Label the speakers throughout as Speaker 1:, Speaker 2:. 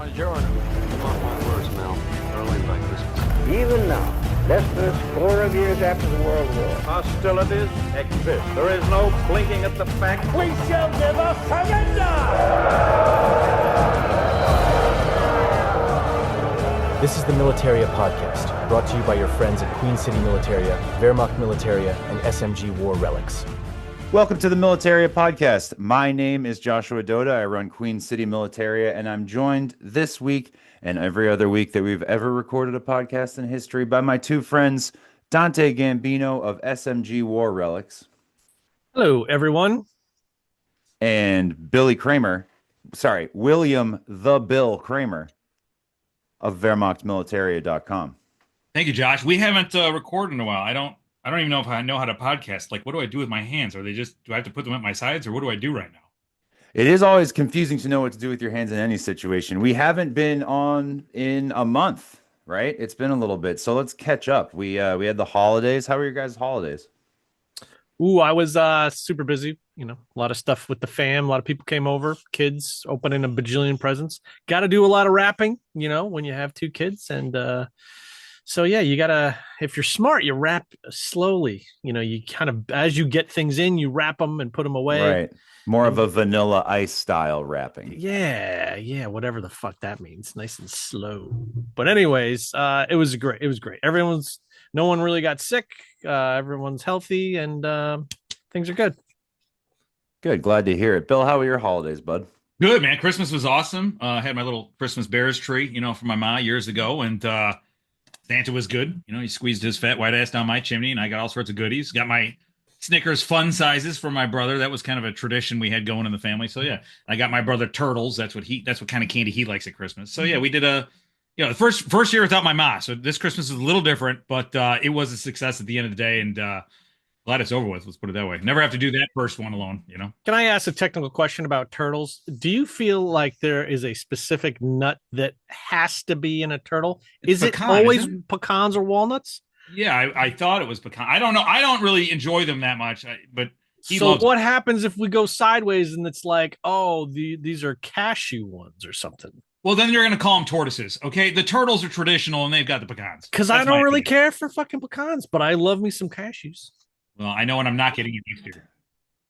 Speaker 1: Buongiorno. Mark my words, Mel. They'll end by Christmas.
Speaker 2: Even now, less than a score of years after the World War,
Speaker 3: hostilities exist. There is no blinking at the fact.
Speaker 2: we shall never surrender!
Speaker 4: This is the Militaria Podcast, brought to you by your friends at Queen City Militaria, Wehrmacht Militaria, and SMG War Relics.
Speaker 5: Welcome to the Militaria Podcast. My name is Joshua Doda. I run Queen City Militaria, and I'm joined this week and every other week that we've ever recorded a podcast in history by my two friends, Dante Gambino of SMG War Relics.
Speaker 6: Hello, everyone.
Speaker 5: And William the Bill Kramer of WehrmachtMilitaria.com.
Speaker 7: Thank you, Josh. We haven't recorded in a while. I don't even know if I know how to podcast. Like, what do I do with my hands? Do I have to put them at my sides, or what do I do right now?
Speaker 5: It is always confusing to know what to do with your hands in any situation. We haven't been on in a month, right? It's been a little bit. So let's catch up. We had the holidays. How were your guys' holidays?
Speaker 6: Ooh, I was super busy. You know, a lot of stuff with the fam. A lot of people came over, kids opening a bajillion presents. Got to do a lot of wrapping, you know, when you have two kids. And so, yeah, you got to, if you're smart, you wrap slowly. You know, you kind of, as you get things in, you wrap them and put them away.
Speaker 5: Right. More of a vanilla ice style wrapping.
Speaker 6: Yeah, whatever the fuck that means. Nice and slow. But anyways, it was great. No one really got sick. Everyone's healthy, and things are good.
Speaker 5: Good. Glad to hear it. Bill, how were your holidays, bud?
Speaker 7: Good, man. Christmas was awesome. I had my little Christmas Bears tree, you know, from my ma years ago, and Santa was good. You know, he squeezed his fat white ass down my chimney, and I got all sorts of goodies. Got my Snickers fun sizes for my brother. That was kind of a tradition we had going in the family. So yeah, I got my brother turtles. That's what kind of candy he likes at Christmas. So yeah, we did the first year without my ma. So this Christmas is a little different, but it was a success at the end of the day, and glad it's over with. Let's put it that way. Never have to do that first one alone, you know?
Speaker 6: Can I ask a technical question about turtles? Do you feel like there is a specific nut that has to be in a turtle? Is it always pecans or walnuts?
Speaker 7: Yeah, I thought it was pecan. I don't know. I don't really enjoy them that much, but
Speaker 6: so what happens if we go sideways and it's like, oh, these are cashew ones or something?
Speaker 7: Well, then you're going to call them tortoises, okay? The turtles are traditional, and they've got the pecans.
Speaker 6: Because I don't really care for fucking pecans, but I love me some cashews.
Speaker 7: Well, I know when I'm not getting it next year.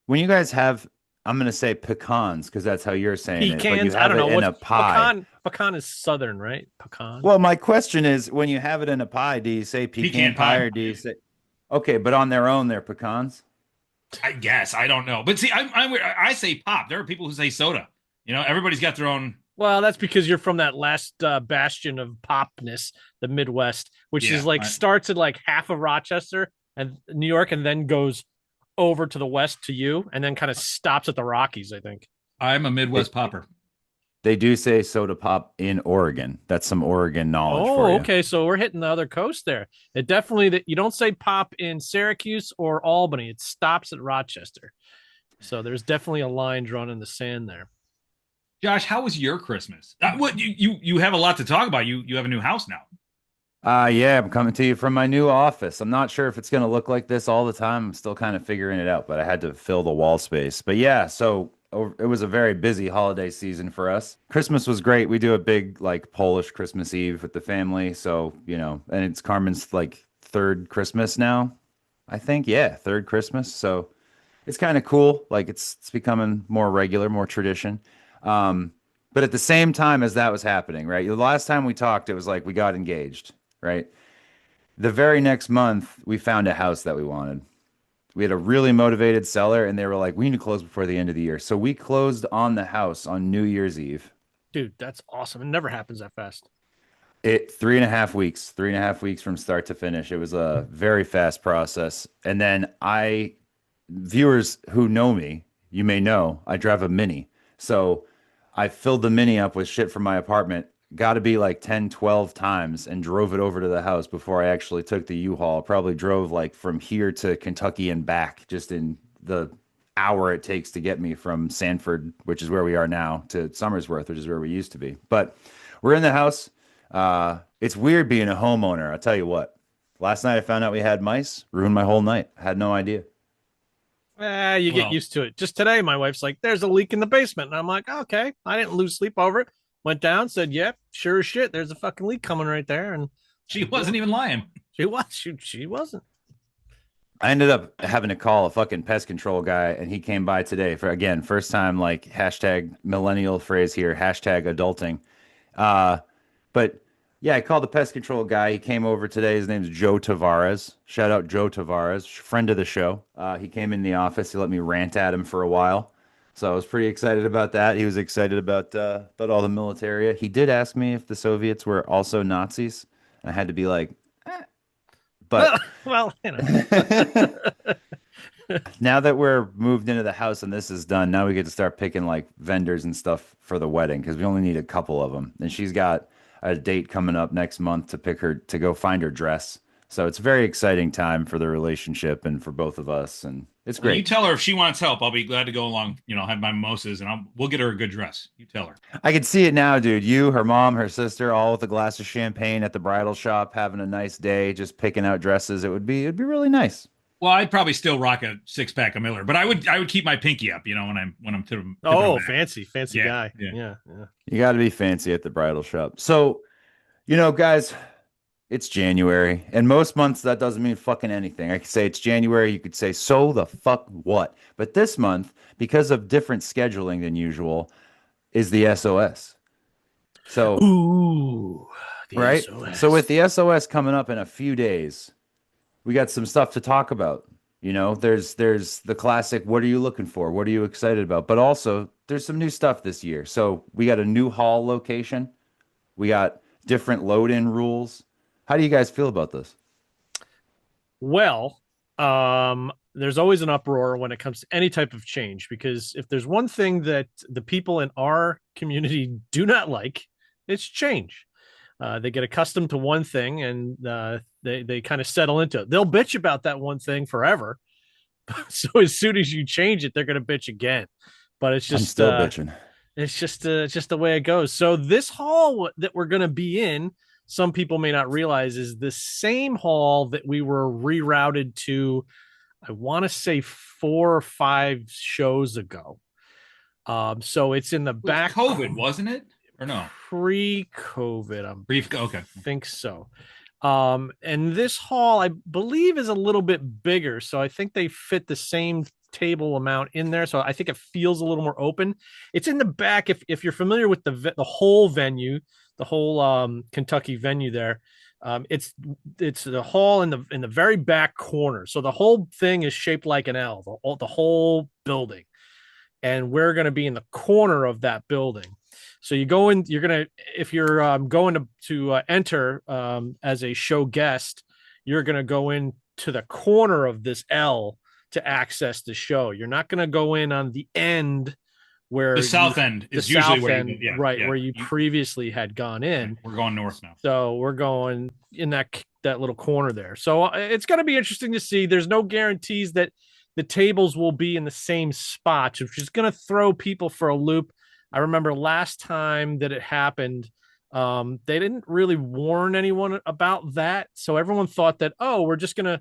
Speaker 5: When you guys have, I'm going to say pecans, because that's how you're saying
Speaker 6: Pecans,
Speaker 5: it. But you have
Speaker 6: I don't know.
Speaker 5: in a pie.
Speaker 6: Pecan is southern, right? Pecan.
Speaker 5: Well, my question is, when you have it in a pie, do you say pecan pie or do you say... Okay, but on their own, they're pecans?
Speaker 7: I guess. I don't know. But see, I say pop. There are people who say soda. You know, everybody's got their own...
Speaker 6: Well, that's because you're from that last bastion of popness, the Midwest, which is like starts at like half of Rochester and New York and then goes over to the west to you and then kind of stops at the Rockies, I think.
Speaker 7: I'm a Midwest popper.
Speaker 5: They do say soda pop in Oregon. That's some Oregon knowledge for you.
Speaker 6: Oh, okay. So we're hitting the other coast there. It definitely, you don't say pop in Syracuse or Albany. It stops at Rochester. So there's definitely a line drawn in the sand there.
Speaker 7: Josh, how was your Christmas? What you have a lot to talk about. You have a new house now.
Speaker 5: Yeah, I'm coming to you from my new office. I'm not sure if it's going to look like this all the time. I'm still kind of figuring it out, but I had to fill the wall space. But yeah, so it was a very busy holiday season for us. Christmas was great. We do a big like Polish Christmas Eve with the family. So, you know, and it's Carmen's like third Christmas now, I think. Yeah, third Christmas. So it's kind of cool. Like it's becoming more regular, more tradition. But at the same time as that was happening, right? The last time we talked, it was like we got engaged, right? The very next month, we found a house that we wanted. We had a really motivated seller, and they were like, we need to close before the end of the year. So we closed on the house on New Year's Eve.
Speaker 6: Dude, that's awesome. It never happens that fast.
Speaker 5: 3.5 weeks from start to finish. It was a very fast process. And then viewers who know me, you may know, I drive a Mini. So I filled the Mini up with shit from my apartment, got to be like 10, 12 times, and drove it over to the house before I actually took the U-Haul. Probably drove like from here to Kentucky and back just in the hour it takes to get me from Sanford, which is where we are now, to Somersworth, which is where we used to be. But we're in the house. It's weird being a homeowner. I'll tell you what. Last night I found out we had mice. Ruined my whole night. I had no idea.
Speaker 6: You get used to it. Just today, my wife's like, there's a leak in the basement. And I'm like, okay, I didn't lose sleep over it. went down, said, "Yep, sure as shit. There's a fucking leak coming right there," and
Speaker 7: She wasn't even lying.
Speaker 6: she wasn't.
Speaker 5: I ended up having to call a fucking pest control guy, and he came by today for, again, first time, like, hashtag millennial phrase here, hashtag adulting. But yeah, I called the pest control guy. He came over today. His name's Joe Tavares. Shout out Joe Tavares, friend of the show. He came in the office. He let me rant at him for a while. So I was pretty excited about that. He was excited about all the military. He did ask me if the Soviets were also Nazis. I had to be like, but
Speaker 6: Well, you know.
Speaker 5: now that we're moved into the house and this is done, now we get to start picking like vendors and stuff for the wedding because we only need a couple of them. And she's got a date coming up next month to pick her to go find her dress. So it's a very exciting time for the relationship and for both of us, and it's
Speaker 7: Well, you
Speaker 5: great.
Speaker 7: tell her if she wants help, I'll be glad to go along. Have my mimosas, and we'll get her a good dress. You tell her.
Speaker 5: I can see it now, dude. You, her mom, her sister, all with a glass of champagne at the bridal shop, having a nice day, just picking out dresses. It'd be really nice.
Speaker 7: Well, I'd probably still rock a 6-pack of Miller, but I would keep my pinky up, when I'm tipping
Speaker 6: Oh,
Speaker 7: them back.
Speaker 6: fancy
Speaker 7: Yeah,
Speaker 6: guy.
Speaker 7: yeah.
Speaker 6: Yeah.
Speaker 5: You got to be fancy at the bridal shop. So, guys, it's January, and most months that doesn't mean fucking anything. I could say it's January, you could say so the fuck what. But this month, because of different scheduling than usual, is the SOS. So,
Speaker 6: Ooh, the
Speaker 5: right?
Speaker 6: SOS.
Speaker 5: So with the SOS coming up in a few days, we got some stuff to talk about. There's the classic, what are you looking for? What are you excited about? But also, there's some new stuff this year. So we got a new hall location. We got different load-in rules. How do you guys feel about this?
Speaker 6: Well, there's always an uproar when it comes to any type of change, because if there's one thing that the people in our community do not like, it's change. They get accustomed to one thing, and they kind of settle into it. They'll bitch about that one thing forever. So as soon as you change it, they're going to bitch again. But it's
Speaker 5: I'm
Speaker 6: just
Speaker 5: still bitching.
Speaker 6: it's just the way it goes. So this hall that we're going to be in, some people may not realize, is the same hall that we were rerouted to, I want to say 4 or 5 shows ago. So it's in the
Speaker 7: It was
Speaker 6: back.
Speaker 7: COVID, wasn't it? Or no?
Speaker 6: Pre-COVID,
Speaker 7: Okay.
Speaker 6: think so. And this hall, I believe, is a little bit bigger. So I think they fit the same table amount in there. So I think it feels a little more open. It's in the back. If you're familiar with the whole venue, the whole Kentucky venue there, it's the hall in the very back corner. So the whole thing is shaped like an L, the whole building. And we're going to be in the corner of that building. So you go in, if you're going to enter as a show guest, you're going to go in to the corner of this L to access the show. You're not going to go in on the end where
Speaker 7: The south end is usually where you go. Yeah,
Speaker 6: right,
Speaker 7: yeah.
Speaker 6: where you previously had gone in.
Speaker 7: We're going north now.
Speaker 6: So we're going in that little corner there. So it's going to be interesting to see. There's no guarantees that the tables will be in the same spots, which is going to throw people for a loop. I remember last time that it happened, they didn't really warn anyone about that. So everyone thought that, we're just going to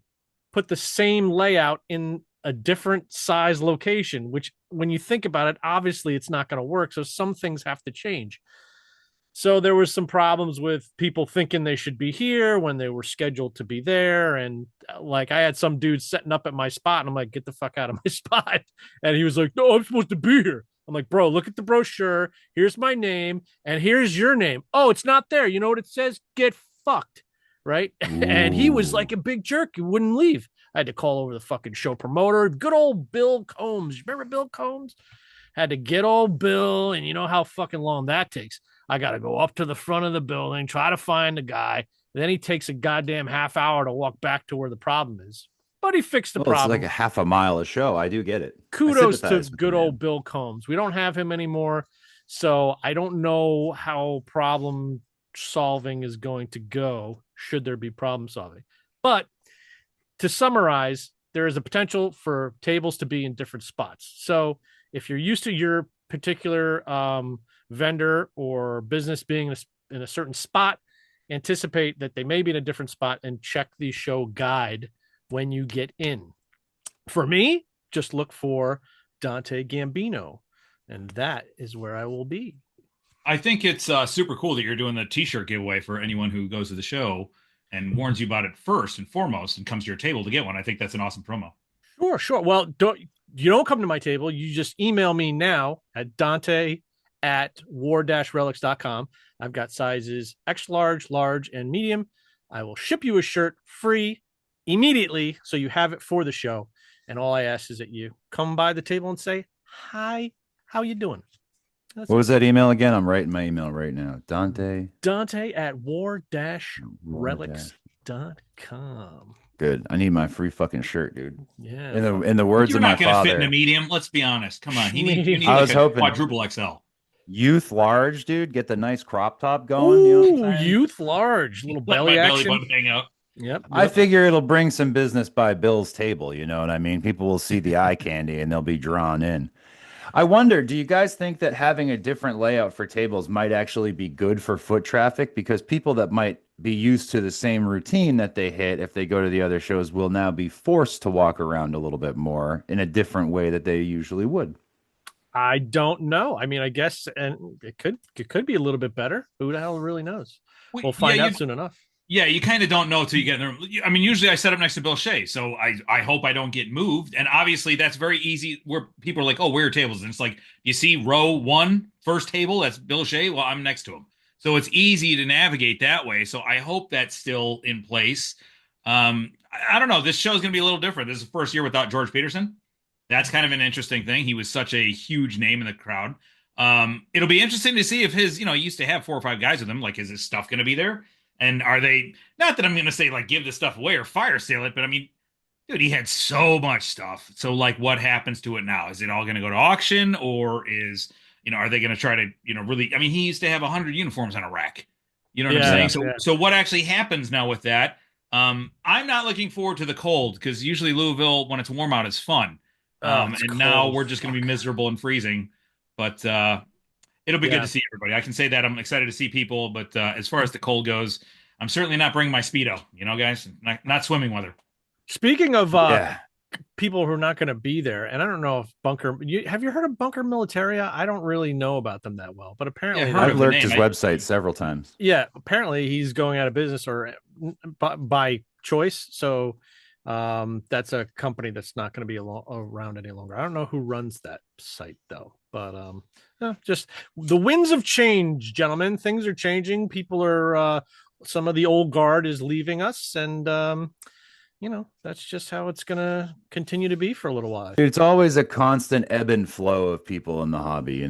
Speaker 6: put the same layout in a different size location, which when you think about it, obviously it's not going to work. So some things have to change. So there was some problems with people thinking they should be here when they were scheduled to be there. And like, I had some dude setting up at my spot, and I'm like, get the fuck out of my spot. And he was like, no, I'm supposed to be here. I'm like, bro, look at the brochure. Here's my name, and here's your name. Oh, it's not there. You know what it says? Get fucked. Right. And he was like a big jerk. He wouldn't leave. I had to call over the fucking show promoter. Good old Bill Combs. Remember Bill Combs? Had to get old Bill, and you know how fucking long that takes. I got to go up to the front of the building, try to find the guy. Then he takes a goddamn half hour to walk back to where the problem is. But he fixed the problem.
Speaker 5: It's like a half a mile a show. I do get it.
Speaker 6: Kudos to good old Bill Combs. We don't have him anymore. So I don't know how problem solving is going to go, should there be problem solving. But to summarize, there is a potential for tables to be in different spots. So if you're used to your particular vendor or business being in a certain spot, anticipate that they may be in a different spot, and check the show guide when you get in. For me, just look for Dante Gambino, and that is where I will be.
Speaker 7: I think it's super cool that you're doing the T-shirt giveaway for anyone who goes to the show and warns you about it first and foremost and comes to your table to get one. I think that's an awesome promo.
Speaker 6: Sure. Well, don't come to my table. You just email me now at Dante@war-relics.com. I've got sizes extra large, large, and medium. I will ship you a shirt free immediately, so you have it for the show. And all I ask is that you come by the table and say, "Hi, how you doing?"
Speaker 5: What was that email again? I'm writing my email right now.
Speaker 6: Dante@war-relics.com.
Speaker 5: Good. I need my free fucking shirt, dude.
Speaker 6: Yeah.
Speaker 5: In the words
Speaker 7: You're
Speaker 5: of my
Speaker 7: not going to fit in
Speaker 5: father,
Speaker 7: a medium. Let's be honest. Come on. You need
Speaker 5: I was
Speaker 7: like a
Speaker 5: hoping-
Speaker 7: quadruple XL.
Speaker 5: youth large, dude. Get the nice crop top going. You know what I'm
Speaker 6: Ooh,
Speaker 5: saying?
Speaker 6: youth large, little
Speaker 7: Let
Speaker 6: belly
Speaker 7: my
Speaker 6: action.
Speaker 7: belly button hang out.
Speaker 6: Yep.
Speaker 5: I figure it'll bring some business by Bill's table. You know what I mean? People will see the eye candy and they'll be drawn in. I wonder, do you guys think that having a different layout for tables might actually be good for foot traffic? Because people that might be used to the same routine that they hit if they go to the other shows will now be forced to walk around a little bit more in a different way that they usually would.
Speaker 6: I don't know. I mean, I guess, and it could be a little bit better. Who the hell really knows? We'll find out soon enough.
Speaker 7: Yeah, you kind of don't know till you get there. I mean, usually I set up next to Bill Shea, so I hope I don't get moved. And obviously, that's very easy where people are like, oh, where are tables? And it's like, you see row 1, first table, that's Bill Shea. Well, I'm next to him. So it's easy to navigate that way. So I hope that's still in place. I don't know. This show is going to be a little different. This is the first year without George Peterson. That's kind of an interesting thing. He was such a huge name in the crowd. It'll be interesting to see if his, he used to have 4 or 5 guys with him. Like, is his stuff going to be there? And are they, not that I'm going to say like give the stuff away or fire sale it, but I mean, dude, he had so much stuff. So like what happens to it now? Is it all going to go to auction or is, are they going to try to, really, I mean, he used to have 100 uniforms on a rack. You know what I'm saying? So what actually happens now with that? I'm not looking forward to the cold because usually Louisville, when it's warm out, is fun. And cold. Now we're just going to be miserable and freezing, but, it'll be good to see everybody. I can say that I'm excited to see people, but as far as the cold goes, I'm certainly not bringing my Speedo, guys, not swimming weather.
Speaker 6: Speaking of people who are not going to be there, and I don't know if have you heard of Bunker Militaria? I don't really know about them that well, but apparently
Speaker 5: I've lurked his website several times.
Speaker 6: Yeah, apparently he's going out of business or by choice. So that's a company that's not going to be around any longer. I don't know who runs that site though, but just the winds of change, gentlemen. Things are changing. People are some of the old guard is leaving us, and that's just how it's going to continue to be for a little while.
Speaker 5: It's always a constant ebb and flow of people in the hobby,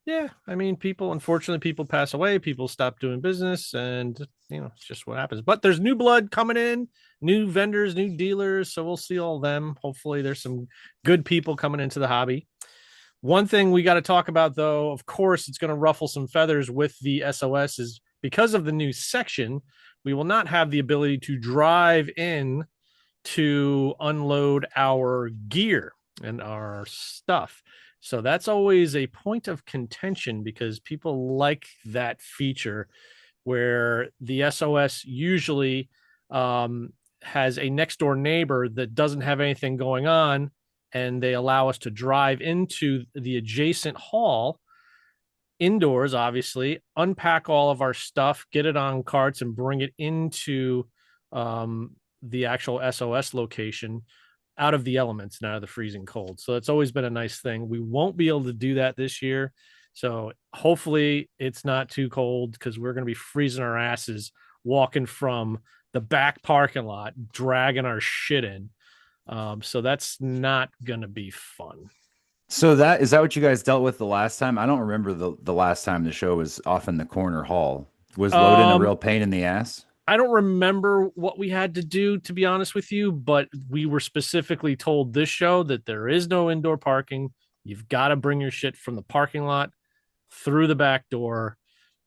Speaker 6: Yeah, I mean, unfortunately, people pass away, people stop doing business, and it's just what happens. But there's new blood coming in, new vendors, new dealers, so we'll see all of them. Hopefully, there's some good people coming into the hobby. One thing we got to talk about, though, of course, it's going to ruffle some feathers with the SOS is because of the new section, we will not have the ability to drive in to unload our gear and our stuff. So that's always a point of contention because people like that feature where the SOS usually has a next door neighbor that doesn't have anything going on, and they allow us to drive into the adjacent hall indoors, obviously, unpack all of our stuff, get it on carts, and bring it into the actual SOS location out of the elements and out of the freezing cold. So it's always been a nice thing. We won't be able to do that this year. So hopefully it's not too cold because we're going to be freezing our asses walking from the back parking lot, dragging our shit in. So that's not going to be fun.
Speaker 5: So is that what you guys dealt with the last time? I don't remember the last time the show was off in the corner hall. Was loading a real pain in the ass?
Speaker 6: I don't remember what we had to do, to be honest with you, but we were specifically told this show that there is no indoor parking. You've got to bring your shit from the parking lot through the back door.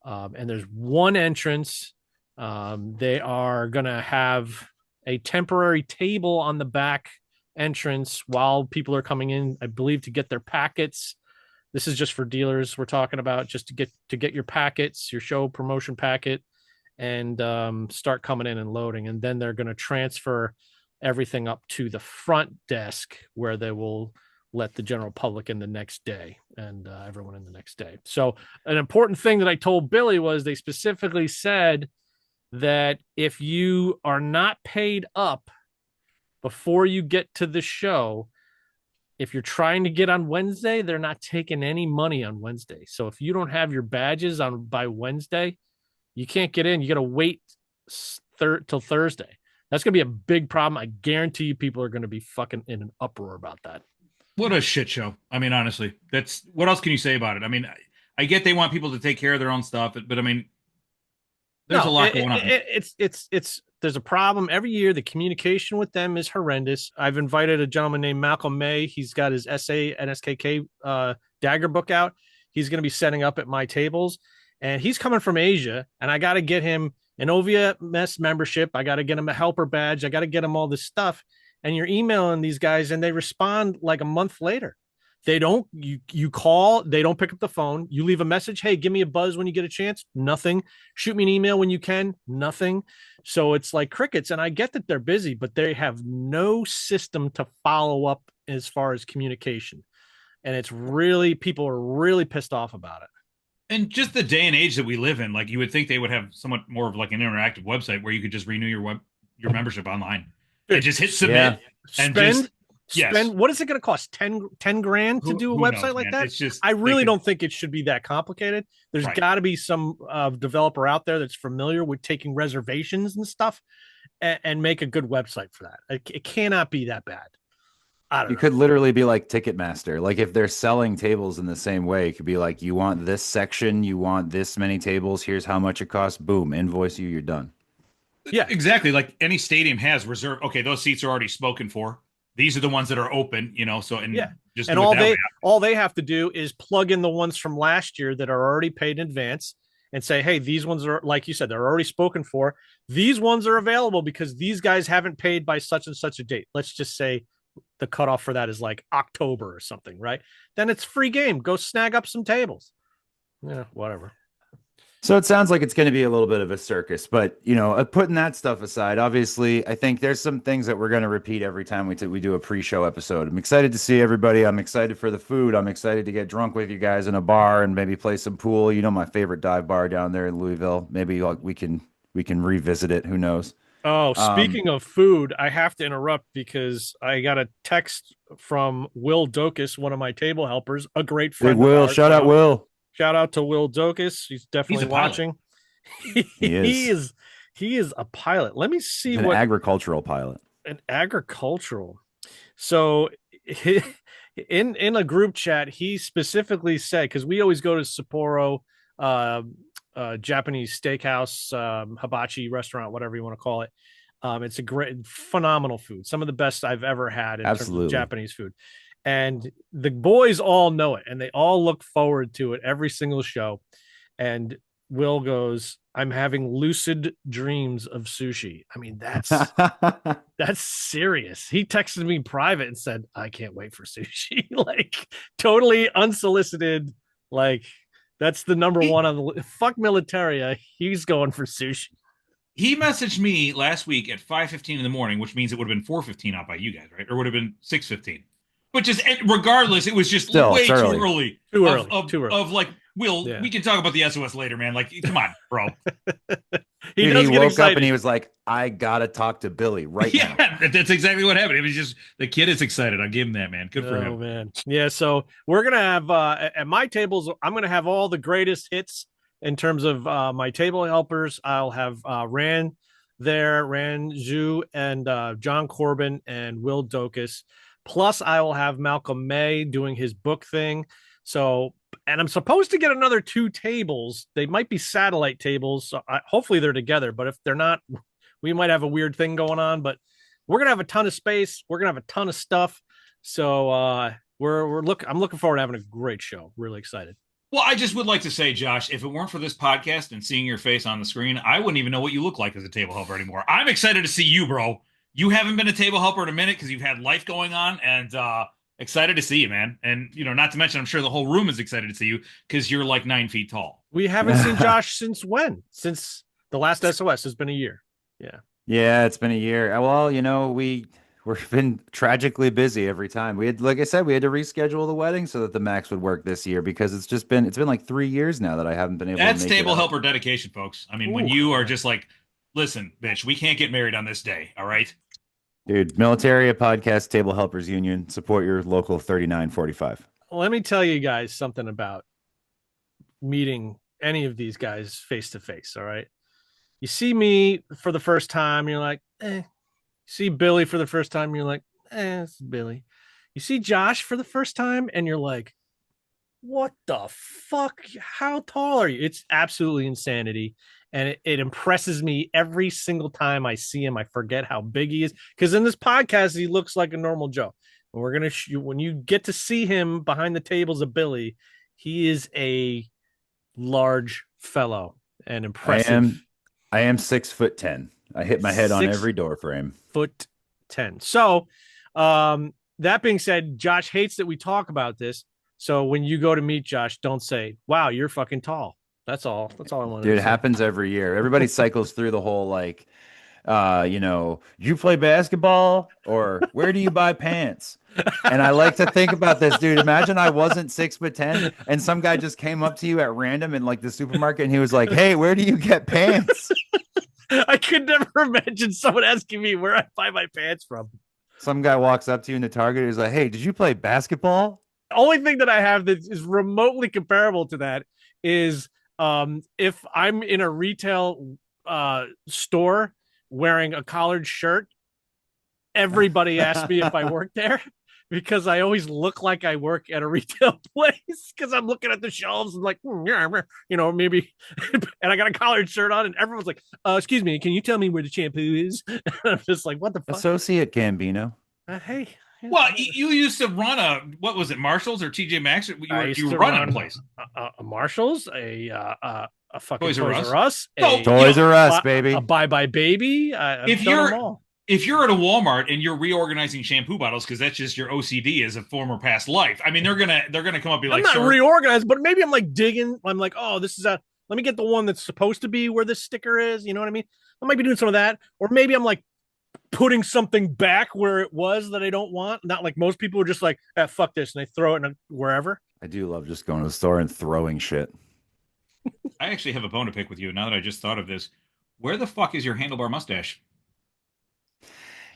Speaker 6: And there's one entrance. They are going to have a temporary table on the back entrance while people are coming in, I believe, to get their packets. This is just for dealers we're talking about, just to get your packets, your show promotion packet, and start coming in and loading. And then they're going to transfer everything up to the front desk where they will let the general public in the next day and everyone in the next day. So an important thing that I told Billy was they specifically said that if you are not paid up before you get to the show, if you're trying to get on Wednesday, they're not taking any money on Wednesday. So if you don't have your badges on by Wednesday, you can't get in. You got to wait till Thursday. That's going to be a big problem. I guarantee you people are going to be fucking in an uproar about that.
Speaker 7: What a shit show. I mean, honestly, that's what else can you say about it? I mean, I get they want people to take care of their own stuff, but I mean, there's a lot going on.
Speaker 6: There's a problem every year. The communication with them is horrendous. I've invited a gentleman named Malcolm May. He's got his SA and SKK dagger book out. He's going to be setting up at my tables, and he's coming from Asia, and I got to get him an OVMS membership. I got to get him a helper badge. I got to get him all this stuff. And you're emailing these guys and they respond like a month later. They don't, you call, they don't pick up the phone. You leave a message. Hey, give me a buzz when you get a chance. Nothing. Shoot me an email when you can. Nothing. So it's like crickets. And I get that they're busy, but they have no system to follow up as far as communication. And it's really, people are really pissed off about it.
Speaker 7: And just the day and age that we live in, like you would think they would have somewhat more of like an interactive website where you could just renew your membership online. And just hit submit and spend. What is it going to cost? 10 grand to do a website knows, like that? It's just, I really don't think it should be that complicated. There's got to be some developer out there that's familiar with taking reservations and stuff and make a good website for that. It cannot be that bad.
Speaker 5: You could literally be like Ticketmaster. Like if they're selling tables in the same way, it could be like, you want this section, you want this many tables, here's how much it costs. Boom, invoice you, you're done.
Speaker 7: Yeah, exactly. Like any stadium has reserved. Okay, those seats are already spoken for. These are the ones that are open, you know. So just and
Speaker 6: all they have to do is plug in the ones from last year that are already paid in advance and say, hey, these ones are, like you said, they're already spoken for. These ones are available because these guys haven't paid by such and such a date. Let's just say the cutoff for that is like October or something, right? Then it's free game. Go snag up some tables. Yeah, whatever.
Speaker 5: So it sounds like it's going to be a little bit of a circus, but, you know, putting that stuff aside, obviously, I think there's some things that we're going to repeat every time we do a pre-show episode. I'm excited to see everybody. I'm excited for the food. I'm excited to get drunk with you guys in a bar and maybe play some pool. You know, my favorite dive bar down there in Louisville. Maybe we can revisit it. Who knows?
Speaker 6: Oh, speaking of food, I have to interrupt because I got a text from Will Dokus, one of my table helpers, a great friend.
Speaker 5: Big Will, shout out Will.
Speaker 6: Shout out to Will Dokus. He's definitely watching. He is a pilot. Let me see
Speaker 5: an agricultural pilot.
Speaker 6: An agricultural. So in a group chat, he specifically said, because we always go to Sapporo, Japanese steakhouse, hibachi restaurant, whatever you want to call it. It's a great, phenomenal food. Some of the best I've ever had in terms of Japanese food. And the boys all know it, and they all look forward to it every single show. And Will goes, I'm having lucid dreams of sushi. I mean, that's serious. He texted me private and said, I can't wait for sushi. Like, totally unsolicited. Like, that's the number one on the fuck Militaria. He's going for sushi.
Speaker 7: He messaged me last week at 5:15 in the morning, which means it would have been 4:15 out by you guys, right? Or would have been 6:15. But just regardless, it was just way too early. Too early. Of like, Will, we can talk about the SOS later, man. Like, come on, bro.
Speaker 5: he woke up and he was like, I gotta talk to Billy right now.
Speaker 7: Yeah, that's exactly what happened. It was just the kid is excited. I'll give him that, man. Good for him.
Speaker 6: Man. Yeah, so we're gonna have at my tables, I'm gonna have all the greatest hits in terms of my table helpers. I'll have Ran Zhu, and John Corbin and Will Dokus. Plus, I will have Malcolm May doing his book thing. So, and I'm supposed to get another 2 tables. They might be satellite tables. So hopefully they're together. But if they're not, we might have a weird thing going on. But we're gonna have a ton of space. We're gonna have a ton of stuff. So I'm looking forward to having a great show. Really excited.
Speaker 7: Well, I just would like to say, Josh, if it weren't for this podcast and seeing your face on the screen, I wouldn't even know what you look like as a table helper anymore. I'm excited to see you, bro. You haven't been a table helper in a minute because you've had life going on, and excited to see you, man. And, you know, not to mention, I'm sure the whole room is excited to see you because you're like 9 feet tall.
Speaker 6: We haven't seen Josh since when? Since the last SOS has been a year. Yeah.
Speaker 5: Yeah, it's been a year. Well, you know, we we've been tragically busy every time. We had, like I said, we had to reschedule the wedding so that the Max would work this year because it's been like 3 years now that I haven't been able to
Speaker 7: That's
Speaker 5: make it
Speaker 7: table
Speaker 5: out.
Speaker 7: helper dedication, folks. I mean, when you are just like, listen, bitch, we can't get married on this day. All right.
Speaker 5: Dude, Militaria Podcast Table Helpers Union, support your local 3945.
Speaker 6: Let me tell you guys something about meeting any of these guys face to face. All right. You see me for the first time, you're like, eh. You see Billy for the first time, you're like, it's Billy. You see Josh for the first time, and you're like, what the fuck? How tall are you? It's absolutely insanity. And it impresses me every single time I see him. I forget how big he is. Because in this podcast, he looks like a normal Joe. And we're going to, when you get to see him behind the tables of Billy, he is a large fellow and impressive.
Speaker 5: I am 6'10". I hit my head on every door frame.
Speaker 6: 6'10". So, that being said, Josh hates that we talk about this. So when you go to meet Josh, don't say, wow, you're fucking tall. That's all. That's all I want to
Speaker 5: Dude,
Speaker 6: say.
Speaker 5: it happens every year. Everybody cycles through the whole like, you play basketball or where do you buy pants? And I like to think about this, dude. Imagine I wasn't 6'10" and some guy just came up to you at random in like the supermarket and he was like, hey, where do you get pants?
Speaker 6: I could never imagine someone asking me where I buy my pants from.
Speaker 5: Some guy walks up to you in the Target and is like, hey, did you play basketball?
Speaker 6: The only thing that I have that is remotely comparable to that is if I'm in a retail store wearing a collared shirt, everybody asks me if I work there because I always look like I work at a retail place because I'm looking at the shelves and like, maybe, and I got a collared shirt on and everyone's like, excuse me, can you tell me where the shampoo is? I'm just like, what the fuck?
Speaker 5: Associate Gambino.
Speaker 6: Hey.
Speaker 7: Well, you used to run what was it, Marshalls or TJ Maxx? You were running a place.
Speaker 6: A Marshalls, a fucking
Speaker 7: Toys
Speaker 6: Toys
Speaker 7: R
Speaker 6: R
Speaker 7: Us.
Speaker 6: Us,
Speaker 5: Toys R Us, baby.
Speaker 6: A Bye Bye Baby.
Speaker 7: If you're at a Walmart and you're reorganizing shampoo bottles because that's just your OCD as a former past life, I mean they're gonna come up and be like,
Speaker 6: I'm not reorganized, but maybe I'm like digging. I'm like, oh, this is let me get the one that's supposed to be where this sticker is. You know what I mean? I might be doing some of that, or maybe I'm like putting something back where it was that I don't want. Not like most people are just like, fuck this, and they throw it in wherever.
Speaker 5: I do love just going to the store and throwing shit.
Speaker 7: I actually have a bone to pick with you now that I just thought of this. Where the fuck is your handlebar mustache?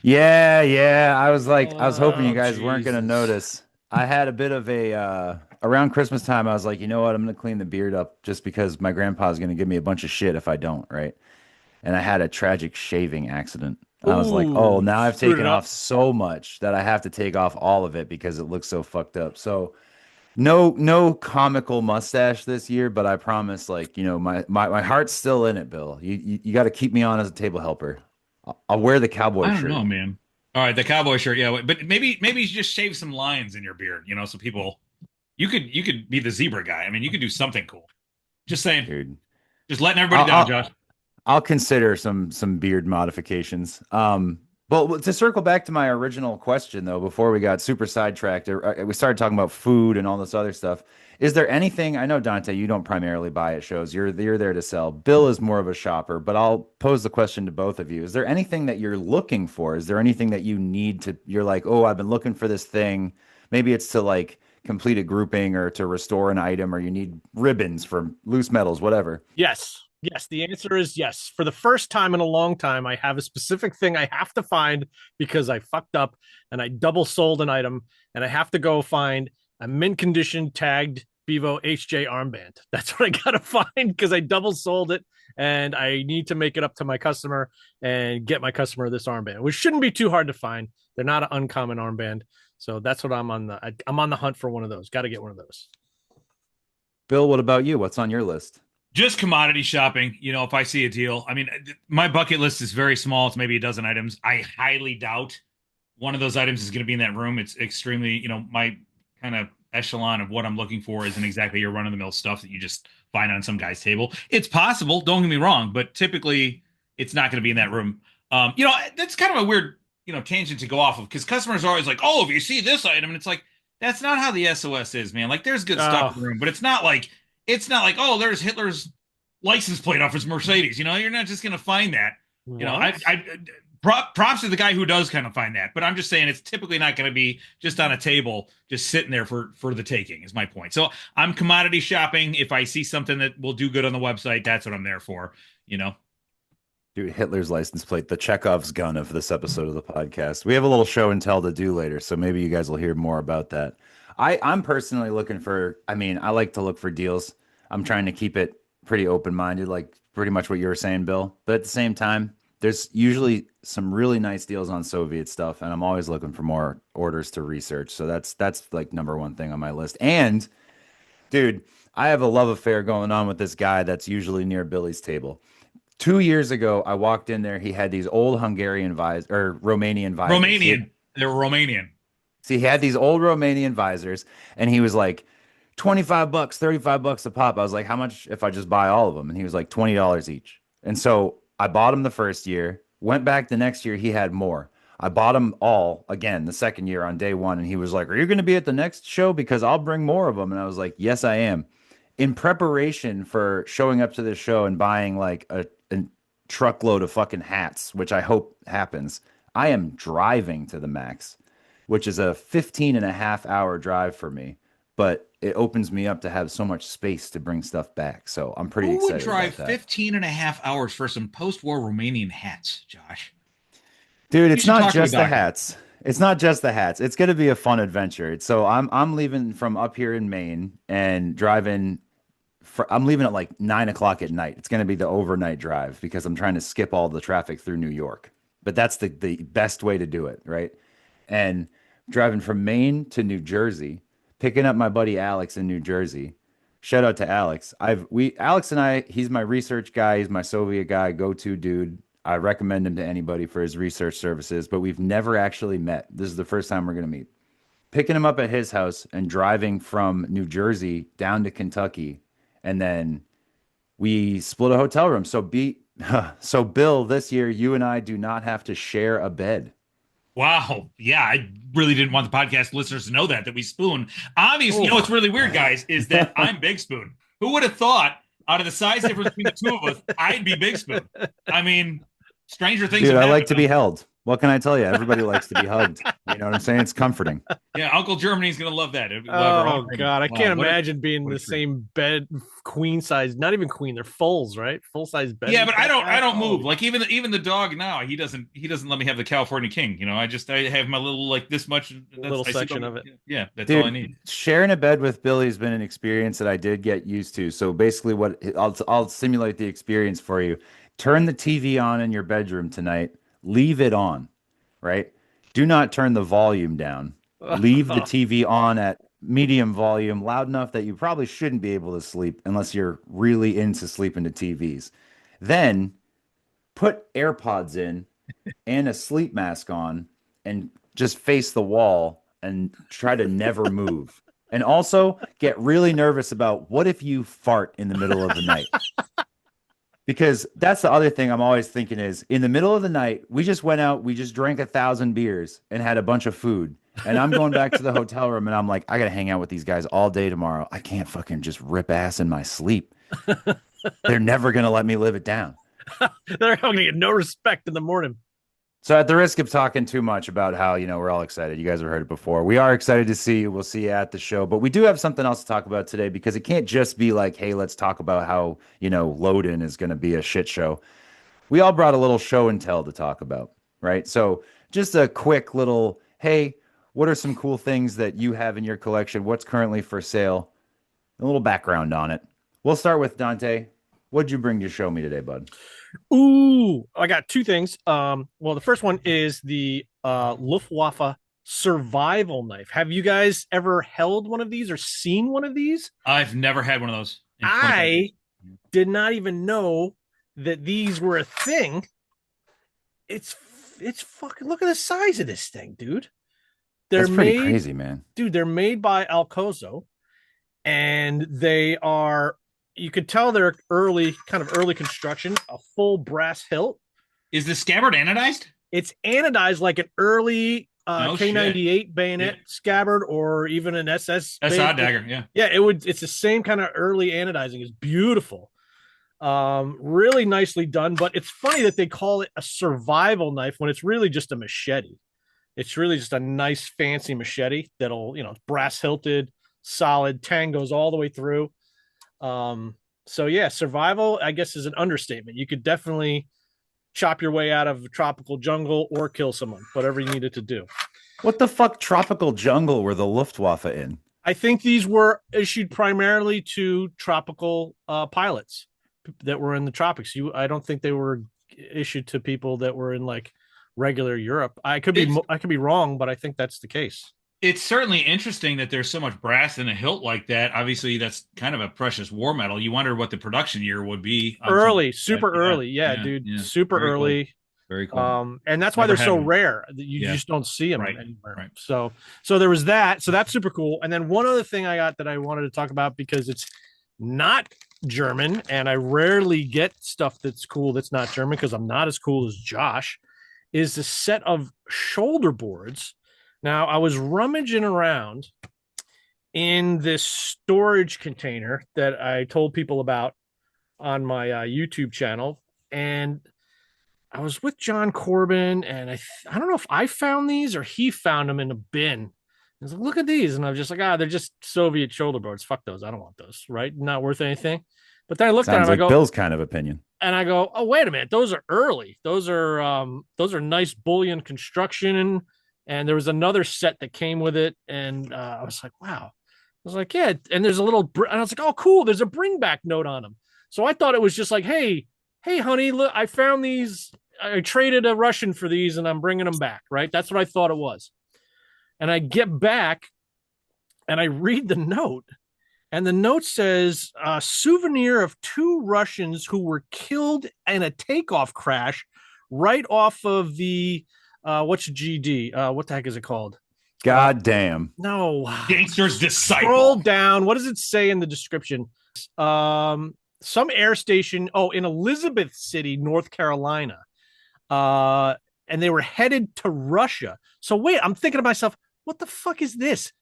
Speaker 5: Yeah. I was hoping you guys weren't going to notice. I had a bit of around Christmas time, I was like, you know what? I'm going to clean the beard up just because my grandpa's going to give me a bunch of shit if I don't, right? And I had a tragic shaving accident. I was like, oh, now I've taken off so much that I have to take off all of it because it looks so fucked up. So no comical mustache this year, but I promise, like, my heart's still in it, Bill. You got to keep me on as a table helper. I'll wear the cowboy shirt.
Speaker 7: I don't know, man. All right, the cowboy shirt, yeah. But maybe you just shave some lines in your beard, so people, you could be the zebra guy. I mean, you could do something cool. Just saying,
Speaker 5: dude.
Speaker 7: Just letting everybody down, Josh.
Speaker 5: I'll consider some beard modifications. But to circle back to my original question, though, before we got super sidetracked, we started talking about food and all this other stuff. Is there anything? I know, Dante, you don't primarily buy at shows. You're there to sell. Bill is more of a shopper, but I'll pose the question to both of you. Is there anything that you're looking for? Is there anything that you need to? You're like, oh, I've been looking for this thing. Maybe it's to like complete a grouping or to restore an item, or you need ribbons for loose metals, whatever.
Speaker 6: Yes. Yes, the answer is yes. For the first time in a long time, I have a specific thing I have to find because I fucked up and I double sold an item, and I have to go find a mint condition tagged Bevo HJ armband. That's what I got to find because I double sold it, and I need to make it up to my customer and get my customer this armband, which shouldn't be too hard to find. They're not an uncommon armband. So that's what I'm on the hunt for one of those. Got to get one of those.
Speaker 5: Bill, what about you? What's on your list?
Speaker 7: Just commodity shopping, if I see a deal. I mean, my bucket list is very small. It's maybe a dozen items. I highly doubt one of those items is going to be in that room. It's extremely, my kind of echelon of what I'm looking for isn't exactly your run-of-the-mill stuff that you just find on some guy's table. It's possible, don't get me wrong, but typically it's not going to be in that room. That's kind of a weird, tangent to go off of because customers are always like, oh, if you see this item, and it's like, that's not how the SOS is, man. Like, there's good stuff in the room, but it's not like, oh, there's Hitler's license plate off his Mercedes. You're not just going to find that. I props to the guy who does kind of find that, but I'm just saying it's typically not going to be just on a table, just sitting there for the taking. Is my point. So I'm commodity shopping. If I see something that will do good on the website, that's what I'm there for. You know.
Speaker 5: Dude, Hitler's license plate, the Chekhov's gun of this episode of the podcast. We have a little show and tell to do later, so maybe you guys will hear more about that. I'm personally looking for, I mean, I like to look for deals. I'm trying to keep it pretty open-minded, like pretty much what you were saying, Bill. But at the same time, there's usually some really nice deals on Soviet stuff, and I'm always looking for more orders to research. So that's like number one thing on my list. And dude, I have a love affair going on with this guy that's usually near Billy's table. 2 years ago, I walked in there. He had these old Hungarian visors or Romanian visors.
Speaker 7: They're Romanian.
Speaker 5: See, he had these old Romanian visors, and he was like, $25, $35 a pop. I was like, how much if I just buy all of them? And he was like, $20 each. And so I bought them the first year, went back the next year, he had more. I bought them all again the second year on day one, and he was like, are you going to be at the next show? Because I'll bring more of them. And I was like, yes, I am. In preparation for showing up to this show and buying like a truckload of fucking hats, which I hope happens, I am driving to the Max, which is a 15.5 hour drive for me, but it opens me up to have so much space to bring stuff back. So I'm pretty excited. Who would
Speaker 7: drive
Speaker 5: about that.
Speaker 7: 15.5 hours for some post-war Romanian hats, Josh?
Speaker 5: Dude, it's not just the hats. It's not just the hats. It's going to be a fun adventure. So I'm leaving from up here in Maine and driving. I'm leaving at like 9 o'clock at night. It's going to be the overnight drive because I'm trying to skip all the traffic through New York. But that's the best way to do it, right? And driving from Maine to New Jersey, picking up my buddy Alex in New Jersey. Shout out to Alex. Alex and I, he's my research guy, he's my Soviet guy, go-to dude. I recommend him to anybody for his research services, but we've never actually met. This is the first time we're going to meet. Picking him up at his house and driving from New Jersey down to Kentucky, and then we split a hotel room. So Bill, this year you and I do not have to share a bed.
Speaker 7: Wow. Yeah, I really didn't want the podcast listeners to know that we spoon. Obviously, you know what's really weird, guys, is that I'm Big Spoon. Who would have thought out of the size difference between the two of us, I'd be Big Spoon? I mean, stranger things.
Speaker 5: Dude, I like to be held. What can I tell you? Everybody likes to be hugged. You know what I'm saying? It's comforting.
Speaker 7: Yeah, Uncle Germany's going to love that.
Speaker 6: Oh, God. I can't imagine being in the same bed, queen size. Not even queen. They're fulls, right? Full-size bed.
Speaker 7: Yeah, but I don't move. Like, even the dog now, he doesn't let me have the California King. You know, I have my little, like, this much.
Speaker 6: Little section of it.
Speaker 7: Yeah, that's
Speaker 5: Dude,
Speaker 7: all I need.
Speaker 5: Sharing a bed with Billy has been an experience that I did get used to. So basically I'll simulate the experience for you. Turn the TV on in your bedroom tonight. Leave it on. Right? Do not turn the volume down. Leave the TV on at medium volume, loud enough that you probably shouldn't be able to sleep unless you're really into sleeping to TVs. Then put AirPods in and a sleep mask on and just face the wall and try to never move. And also get really nervous about what if you fart in the middle of the night? Because that's the other thing I'm always thinking is in the middle of the night, we just went out, we just drank 1,000 beers and had a bunch of food. And I'm going back to the hotel room and I'm like, I got to hang out with these guys all day tomorrow. I can't fucking just rip ass in my sleep. They're never going to let me live it down.
Speaker 6: They're going to get no respect in the morning.
Speaker 5: So at the risk of talking too much about how, we're all excited. You guys have heard it before. We are excited to see you. We'll see you at the show. But we do have something else to talk about today because it can't just be like, hey, let's talk about how, load-in is going to be a shit show. We all brought a little show and tell to talk about, right? So just a quick little, hey, what are some cool things that you have in your collection? What's currently for sale? A little background on it. We'll start with Dante. What'd you bring to show me today, bud?
Speaker 6: Ooh, I got two things. Well, the first one is the Luftwaffe survival knife. Have you guys ever held one of these or seen one of these?
Speaker 7: I've never had one of those.
Speaker 6: I did not even know that these were a thing. It's fucking, look at the size of this thing, dude.
Speaker 5: That's pretty crazy, man.
Speaker 6: Dude, they're made by Alcozo, and they are, you could tell they're early construction, a full brass hilt.
Speaker 7: Is the scabbard anodized?
Speaker 6: It's anodized like an early K98 bayonet scabbard or even an SS
Speaker 7: SR dagger, yeah.
Speaker 6: Yeah, it's the same kind of early anodizing. It's beautiful. Really nicely done, but it's funny that they call it a survival knife when it's really just a machete. It's really just a nice fancy machete that'll, brass hilted, solid, tang goes all the way through. So yeah, survival, I guess, is an understatement. You could definitely chop your way out of a tropical jungle or kill someone, whatever you needed to do.
Speaker 5: What the fuck tropical jungle were the Luftwaffe in?
Speaker 6: I think these were issued primarily to tropical pilots that were in the tropics. I don't think they were issued to people that were in like regular Europe. I could be wrong, but I think that's the case.
Speaker 7: It's certainly interesting that there's so much brass in a hilt like that. Obviously, that's kind of a precious war metal. You wonder what the production year would be.
Speaker 6: Early, super early. Yeah, dude. Yeah. Super
Speaker 7: Very
Speaker 6: early.
Speaker 7: Cool. Very cool.
Speaker 6: And that's why they're so rare that you just don't see them anywhere.
Speaker 7: Right.
Speaker 6: So there was that. So that's super cool. And then one other thing I got that I wanted to talk about because it's not German, and I rarely get stuff that's cool that's not German because I'm not as cool as Josh, is a set of shoulder boards. Now, I was rummaging around in this storage container that I told people about on my YouTube channel, and I was with John Corbin, and I don't know if I found these or he found them in a bin. I was like, look at these. And I was just like, they're just Soviet shoulder boards. Fuck those. I don't want those, right? Not worth anything. But then I looked at them,
Speaker 5: like I go, Bill's kind of opinion.
Speaker 6: And I go, oh, wait a minute. Those are early. Those are nice bullion construction. And there was another set that came with it. And I was like, wow. I was like, yeah. And there's a little, and I was like, oh, cool. There's a bring back note on them. So I thought it was just like, hey, honey, look, I found these. I traded a Russian for these and I'm bringing them back. Right. That's what I thought it was. And I get back and I read the note. And the note says, souvenir of 2 Russians who were killed in a takeoff crash right off of the, what's GD? What the heck is it called?
Speaker 5: God damn.
Speaker 6: No.
Speaker 7: Gangster's Disciple.
Speaker 6: Scroll down. What does it say in the description? Some air station, in Elizabeth City, North Carolina. And they were headed to Russia. So wait, I'm thinking to myself, what the fuck is this?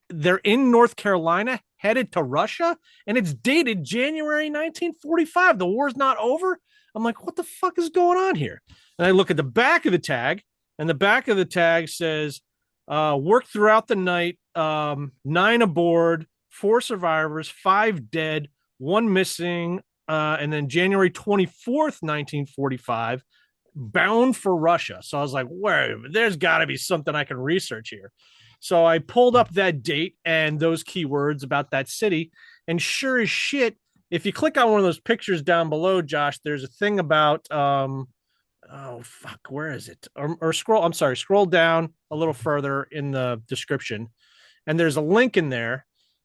Speaker 6: They're in North Carolina, headed to Russia, and it's dated January 1945. The war's not over. I'm like, what the fuck is going on here? And I look at the back of the tag, and the back of the tag says, worked throughout the night, 9 aboard, 4 survivors, 5 dead, 1 missing, and then January 24th, 1945, bound for Russia. So I was like, wait, there's got to be something I can research here. So I pulled up that date and those keywords about that city. And sure as shit, if you click on one of those pictures down below, Josh, there's a thing about, where is it? Scroll down a little further in the description. And there's a link in there.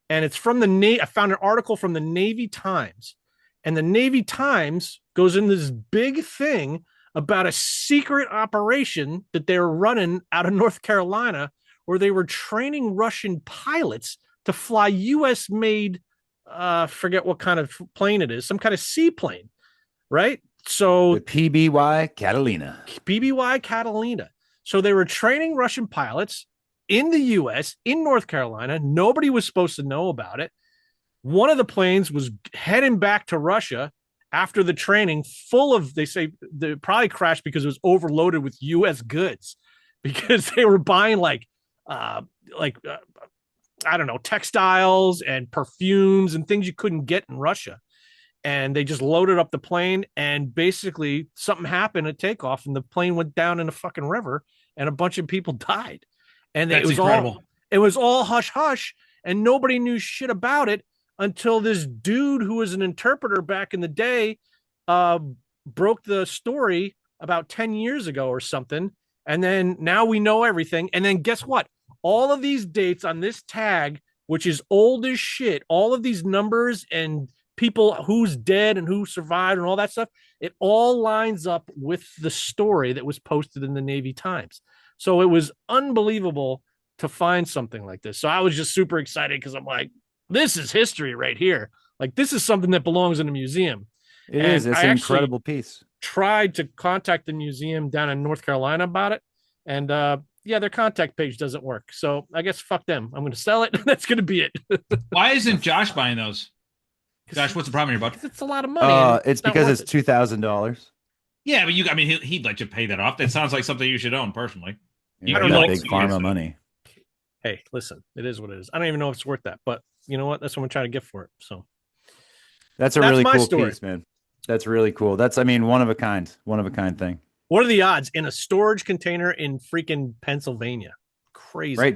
Speaker 6: And it's from the Navy. I found an article from the Navy Times. And the Navy Times goes into this big thing about a secret operation that they were running out of North Carolina, where they were training Russian pilots to fly U.S.-made, forget what kind of plane it is, some kind of seaplane, right? So
Speaker 5: the PBY
Speaker 6: Catalina. So they were training Russian pilots in the U.S., in North Carolina. Nobody was supposed to know about it. One of the planes was heading back to Russia after the training, full of, they say, they probably crashed because it was overloaded with U.S. goods, because they were buying I don't know, textiles and perfumes and things you couldn't get in Russia. And they just loaded up the plane, and basically something happened at takeoff and the plane went down in a fucking river and a bunch of people died. And
Speaker 7: That's incredible.
Speaker 6: It was all hush hush, and nobody knew shit about it until this dude who was an interpreter back in the day broke the story about 10 years ago or something. And then now we know everything. And then guess what? All of these dates on this tag, which is old as shit, all of these numbers and people who's dead and who survived and all that stuff, it all lines up with the story that was posted in the Navy Times. So it was unbelievable to find something like this. So I was just super excited because I'm like, this is history right here. Like, this is something that belongs in a museum.
Speaker 5: It is. It's an incredible piece.
Speaker 6: Tried to contact the museum down in North Carolina about it. And their contact page doesn't work. So I guess fuck them. I'm going to sell it. That's going to be it.
Speaker 7: Why isn't Josh buying those? Josh, what's the problem here, bud?
Speaker 6: It's a lot of money. and
Speaker 5: It's
Speaker 6: not
Speaker 5: because
Speaker 6: worth
Speaker 5: it's $2,000.
Speaker 7: Yeah, but I mean, he'd let you pay that off. That sounds like something you should own personally.
Speaker 5: You
Speaker 6: I don't
Speaker 5: got
Speaker 6: know.
Speaker 5: big pharma money.
Speaker 6: Hey, listen, it is what it is. I don't even know if it's worth that, but you know what? That's what I'm trying to get for it. So
Speaker 5: That's a
Speaker 6: That's
Speaker 5: really
Speaker 6: my
Speaker 5: cool
Speaker 6: story.
Speaker 5: piece, man. That's really cool. That's, I mean, one of a kind thing,
Speaker 6: what are the odds in a storage container in freaking Pennsylvania? Crazy.
Speaker 5: right?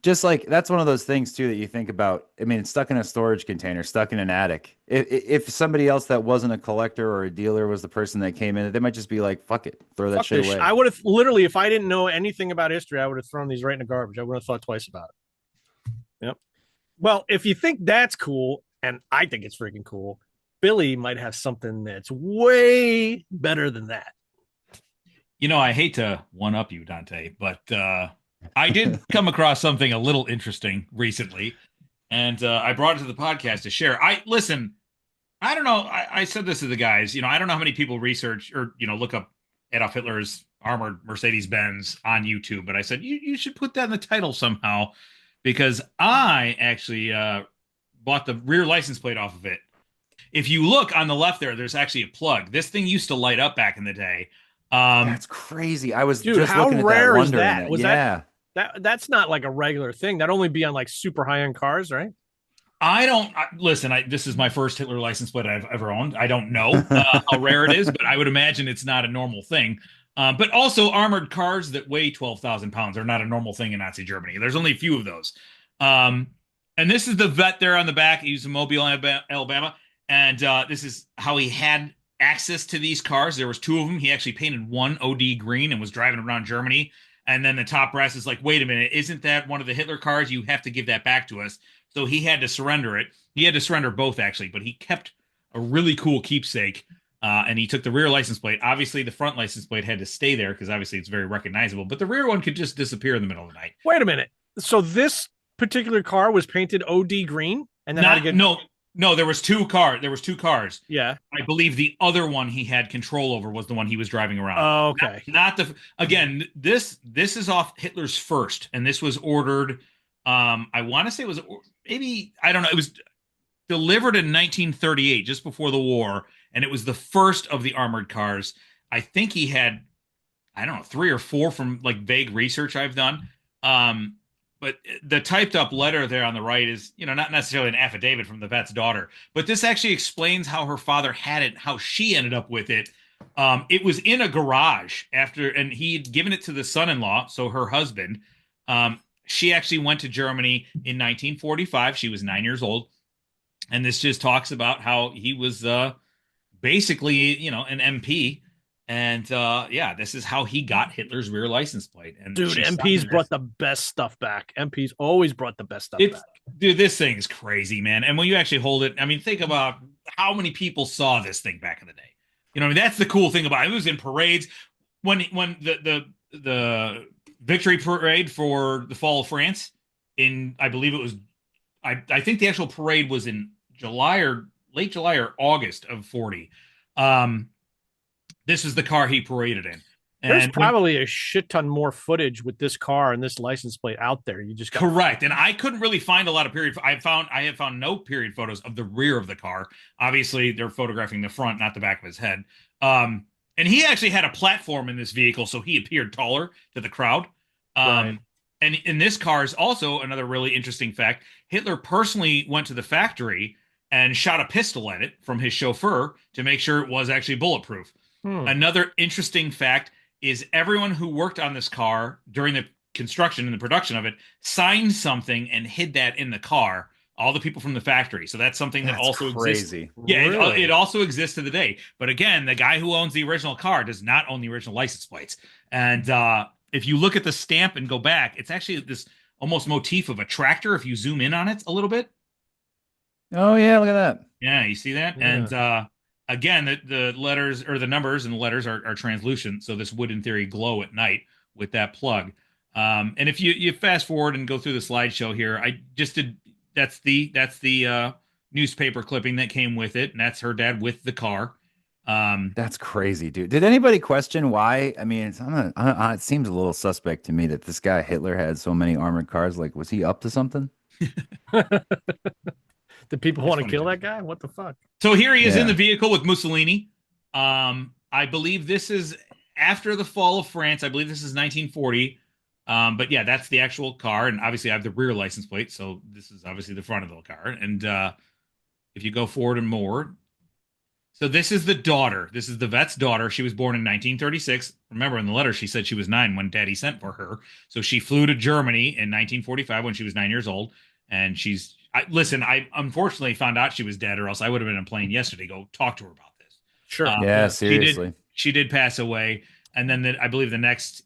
Speaker 5: Just like that's one of those things too that you think about. I mean, it's stuck in a storage container, stuck in an attic. If somebody else that wasn't a collector or a dealer was the person that came in, they might just be like, "Fuck it, throw that
Speaker 6: Fuck
Speaker 5: shit
Speaker 6: this
Speaker 5: away."
Speaker 6: I would have literally, if I didn't know anything about history, I would have thrown these right in the garbage. I wouldn't have thought twice about it. Yep. Well, if you think that's cool, and I think it's freaking cool, Billy might have something that's way better than that.
Speaker 7: You know, I hate to one up you, Dante, but I did come across something a little interesting recently, and I brought it to the podcast to share. Listen. I don't know. I said this to the guys. You know, I don't know how many people research or look up Adolf Hitler's armored Mercedes Benz on YouTube, but I said you should put that in the title somehow, because I actually bought the rear license plate off of it. If you look on the left there's actually a plug. This thing used to light up back in the day.
Speaker 5: That's crazy. I was
Speaker 6: Dude,
Speaker 5: just
Speaker 6: how
Speaker 5: looking at
Speaker 6: rare
Speaker 5: that,
Speaker 6: is
Speaker 5: wondering
Speaker 6: that?
Speaker 5: that.
Speaker 6: Was
Speaker 5: Yeah.
Speaker 6: That's not like a regular thing. That'd only be on like super high end cars, right?
Speaker 7: Listen. This is my first Hitler license plate I've ever owned. I don't know how rare it is, but I would imagine it's not a normal thing. But also, armored cars that weigh 12,000 pounds are not a normal thing in Nazi Germany. There's only a few of those. And this is the vet there on the back. He was in Mobile, Alabama, and this is how he had access to these cars. There was two of them. He actually painted one OD green and was driving around Germany. And then the top brass is like, "Wait a minute, isn't that one of the Hitler cars? You have to give that back to us." So he had to surrender it. He had to surrender both, actually, but he kept a really cool keepsake, and he took the rear license plate. Obviously, the front license plate had to stay there because obviously it's very recognizable, but the rear one could just disappear in the middle of the night.
Speaker 6: Wait a minute. So this particular car was painted OD green, and then
Speaker 7: No, there was two cars. There was two cars.
Speaker 6: Yeah.
Speaker 7: I believe the other one he had control over was the one he was driving around.
Speaker 6: Oh, okay.
Speaker 7: This is off Hitler's first, and this was ordered. I want to say it was maybe, I don't know. It was delivered in 1938, just before the war, and it was the first of the armored cars. I think he had, I don't know, 3 or 4 from like vague research I've done. But the typed up letter there on the right is, not necessarily an affidavit from the vet's daughter, but this actually explains how her father had it, how she ended up with it. It was in a garage and he'd given it to the son-in-law, so her husband. She actually went to Germany in 1945. She was 9 years old. And this just talks about how he was basically, an MP. And this is how he got Hitler's rear license plate. And
Speaker 6: dude, MPs brought the best stuff back. MPs always brought the best stuff back.
Speaker 7: Dude, this thing's crazy, man. And when you actually hold it, I mean, think about how many people saw this thing back in the day. That's the cool thing about it. It was in parades. When the victory parade for the fall of France I believe it was, I think the actual parade was in late July or August of 40. This is the car he paraded in.
Speaker 6: There's probably a shit ton more footage with this car and this license plate out there. You just
Speaker 7: correct. And I couldn't really find a lot of period. I have found no period photos of the rear of the car. Obviously, they're photographing the front, not the back of his head. And he actually had a platform in this vehicle, so he appeared taller to the crowd.
Speaker 6: Right.
Speaker 7: And in this car is also another really interesting fact. Hitler personally went to the factory and shot a pistol at it from his chauffeur to make sure it was actually bulletproof. Another interesting fact is everyone who worked on this car during the construction and the production of it signed something and hid that in the car. All the people from the factory. So that's something that also
Speaker 5: crazy.
Speaker 7: exists. Yeah,
Speaker 6: Really?
Speaker 7: it also exists to the day. But again, the guy who owns the original car does not own the original license plates. And if you look at the stamp and go back, it's actually this almost motif of a tractor. If you zoom in on it a little bit.
Speaker 5: Oh yeah, look at that.
Speaker 7: Yeah, you see that?
Speaker 6: Yeah.
Speaker 7: And again, the letters or the numbers and the letters are translucent. So this would in theory glow at night with that plug. And if you fast forward and go through the slideshow here, I just did. That's the newspaper clipping that came with it, and that's her dad with the car.
Speaker 5: That's crazy, dude. Did anybody question why? I mean, it seems a little suspect to me that this guy Hitler had so many armored cars. Like, was he up to something?
Speaker 6: The people
Speaker 7: That's
Speaker 6: want to
Speaker 7: funny,
Speaker 6: kill
Speaker 7: too.
Speaker 6: that guy? What the fuck?
Speaker 7: So here he is in
Speaker 5: Yeah.
Speaker 7: the vehicle with Mussolini. I believe this is after the fall of France. I believe this is 1940. But yeah, that's the actual car, and obviously I have the rear license plate, so this is obviously the front of the car. And if you go forward and more, so this is the daughter. This is the vet's daughter. She was born in 1936. Remember, in the letter, she said she was 9 when Daddy sent for her. So she flew to Germany in 1945 when she was 9 years old. And listen, I unfortunately found out she was dead, or else I would have been in a plane yesterday. Go talk to her about this.
Speaker 6: Sure.
Speaker 5: Yeah,
Speaker 7: She did.
Speaker 5: seriously.
Speaker 7: She did pass away, and then I believe the next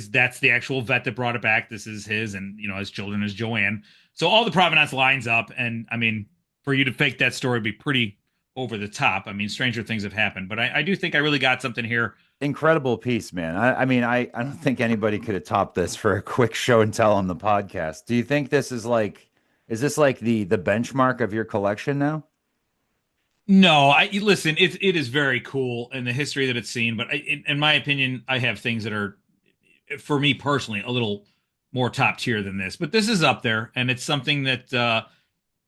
Speaker 7: that's the actual vet that brought it back. This is his, and his children is Joanne. So all the provenance lines up, and I mean, for you to fake that story would be pretty over the top. I mean, stranger things have happened, but I do think I really got something here.
Speaker 5: Incredible piece, man. I mean, I don't think anybody could have topped this for a quick show and tell on the podcast. Do you think this is this like the benchmark of your collection now?
Speaker 7: No, listen. It is very cool in the history that it's seen, but in my opinion, I have things that are, for me personally, a little more top tier than this. But this is up there, and it's something that,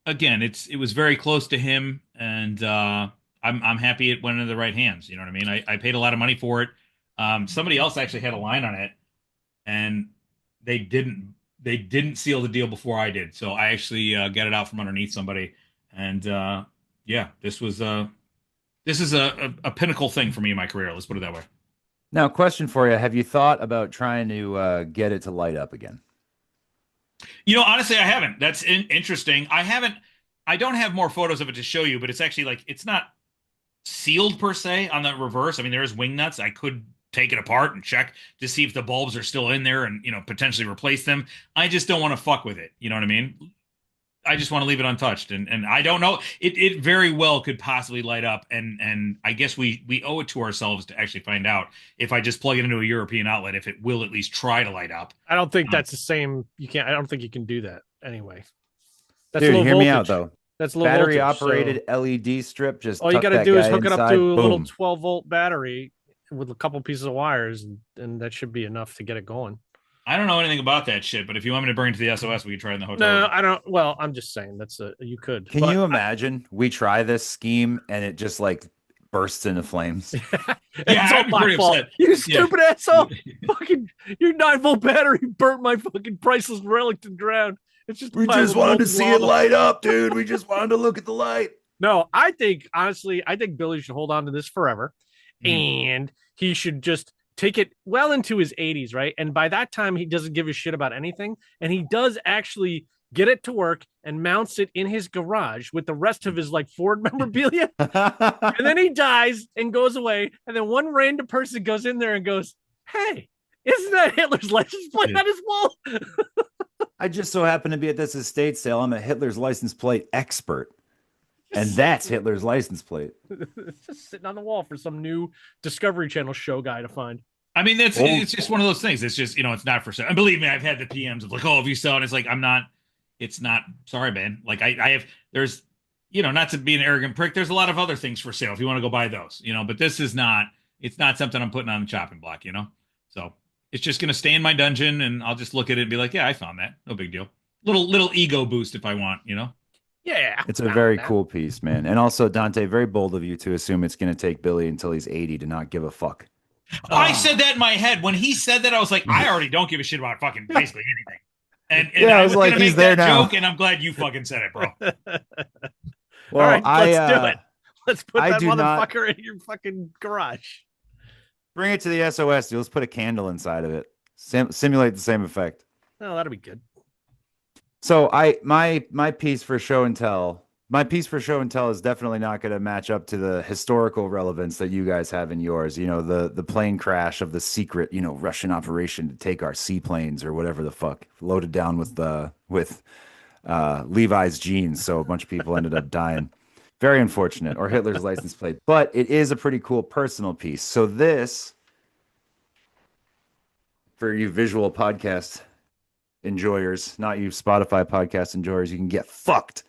Speaker 7: again, it was very close to him, and I'm happy it went into the right hands. You know what I mean? I paid a lot of money for it. Somebody else actually had a line on it, and they didn't seal the deal before I did. So I actually got it out from underneath somebody, and yeah, this is a pinnacle thing for me in my career. Let's put it that way.
Speaker 5: Now, question for you. Have you thought about trying to get it to light up again?
Speaker 7: Honestly, I haven't. That's interesting. I don't have more photos of it to show you, but it's actually it's not sealed per se on the reverse. I mean, there is wing nuts. I could take it apart and check to see if the bulbs are still in there and, potentially replace them. I just don't want to fuck with it. You know what I mean? I just want to leave it untouched. And I don't know. It very well could possibly light up. And I guess we owe it to ourselves to actually find out if I just plug it into a European outlet, if it will at least try to light up.
Speaker 6: I don't think that's the same. I don't think you can do that anyway. That's
Speaker 5: Dude,
Speaker 6: low
Speaker 5: hear
Speaker 6: voltage.
Speaker 5: me out though.
Speaker 6: That's low
Speaker 5: Battery
Speaker 6: voltage,
Speaker 5: operated
Speaker 6: so
Speaker 5: LED strip. Just
Speaker 6: all you
Speaker 5: tuck
Speaker 6: got to
Speaker 5: that
Speaker 6: do is
Speaker 5: guy
Speaker 6: hook it up
Speaker 5: inside,
Speaker 6: to a little
Speaker 5: boom.
Speaker 6: 12-volt battery with a couple pieces of wires, and that should be enough to get it going.
Speaker 7: I don't know anything about that shit, but if you want me to bring it to the SOS, we could try it in the hotel
Speaker 6: No,
Speaker 7: room.
Speaker 6: I don't. Well, I'm just saying you could.
Speaker 5: Can you imagine we try this scheme and it just bursts into flames?
Speaker 6: It's all
Speaker 7: I'm
Speaker 6: my
Speaker 7: pretty
Speaker 6: fault.
Speaker 7: upset.
Speaker 6: You stupid asshole! Fucking your 9-volt battery burnt my fucking priceless relic to the ground. It's just
Speaker 5: We
Speaker 6: piled
Speaker 5: just
Speaker 6: with
Speaker 5: wanted to
Speaker 6: molten
Speaker 5: see it
Speaker 6: lava.
Speaker 5: light up, dude. We just wanted to look at the light.
Speaker 6: No, I think Billy should hold on to this forever, and he should just take it well into his 80s, right? And by that time, he doesn't give a shit about anything, and he does actually get it to work and mounts it in his garage with the rest of his Ford memorabilia. And then he dies and goes away, and then one random person goes in there and goes, "Hey, isn't that Hitler's license plate on his wall?"
Speaker 5: I just so happen to be at this estate sale. I'm a Hitler's license plate expert. And that's Hitler's license plate.
Speaker 6: It's just sitting on the wall for some new Discovery Channel show guy to find.
Speaker 7: I mean, it's just one of those things. It's just, it's not for sale. And believe me, I've had the PMs of if you sell it, it's not, sorry, man. There's, not to be an arrogant prick, there's a lot of other things for sale if you want to go buy those, but this is it's not something I'm putting on the chopping block, So it's just going to stay in my dungeon and I'll just look at it and be like, yeah, I found that. No big deal. Little ego boost if I want,
Speaker 6: Yeah.
Speaker 5: It's a very cool piece, man. And also, Dante, very bold of you to assume it's going to take Billy until he's 80 to not give a fuck.
Speaker 7: I said that in my head. When he said that, I was like, I already don't give a shit about fucking basically anything. And
Speaker 5: Yeah,
Speaker 7: I
Speaker 5: I
Speaker 7: was
Speaker 5: was like,
Speaker 7: going to
Speaker 5: he's
Speaker 7: make that
Speaker 5: there now.
Speaker 7: joke, and I'm glad you fucking said it, bro.
Speaker 5: Well,
Speaker 6: All right, let's do it. Let's put
Speaker 5: I
Speaker 6: that
Speaker 5: do not-
Speaker 6: motherfucker in your fucking garage.
Speaker 5: Bring it to the SOS. Let's put a candle inside of it. Simulate the same effect.
Speaker 6: Oh, that'll be good.
Speaker 5: So my piece for show and tell. My piece for show and tell is definitely not going to match up to the historical relevance that you guys have in yours. The plane crash of the secret, Russian operation to take our seaplanes or whatever the fuck, loaded down with Levi's jeans. So a bunch of people ended up dying. Very unfortunate, or Hitler's license plate. But it is a pretty cool personal piece. So this, for you visual podcast enjoyers, not you Spotify podcast enjoyers, you can get fucked.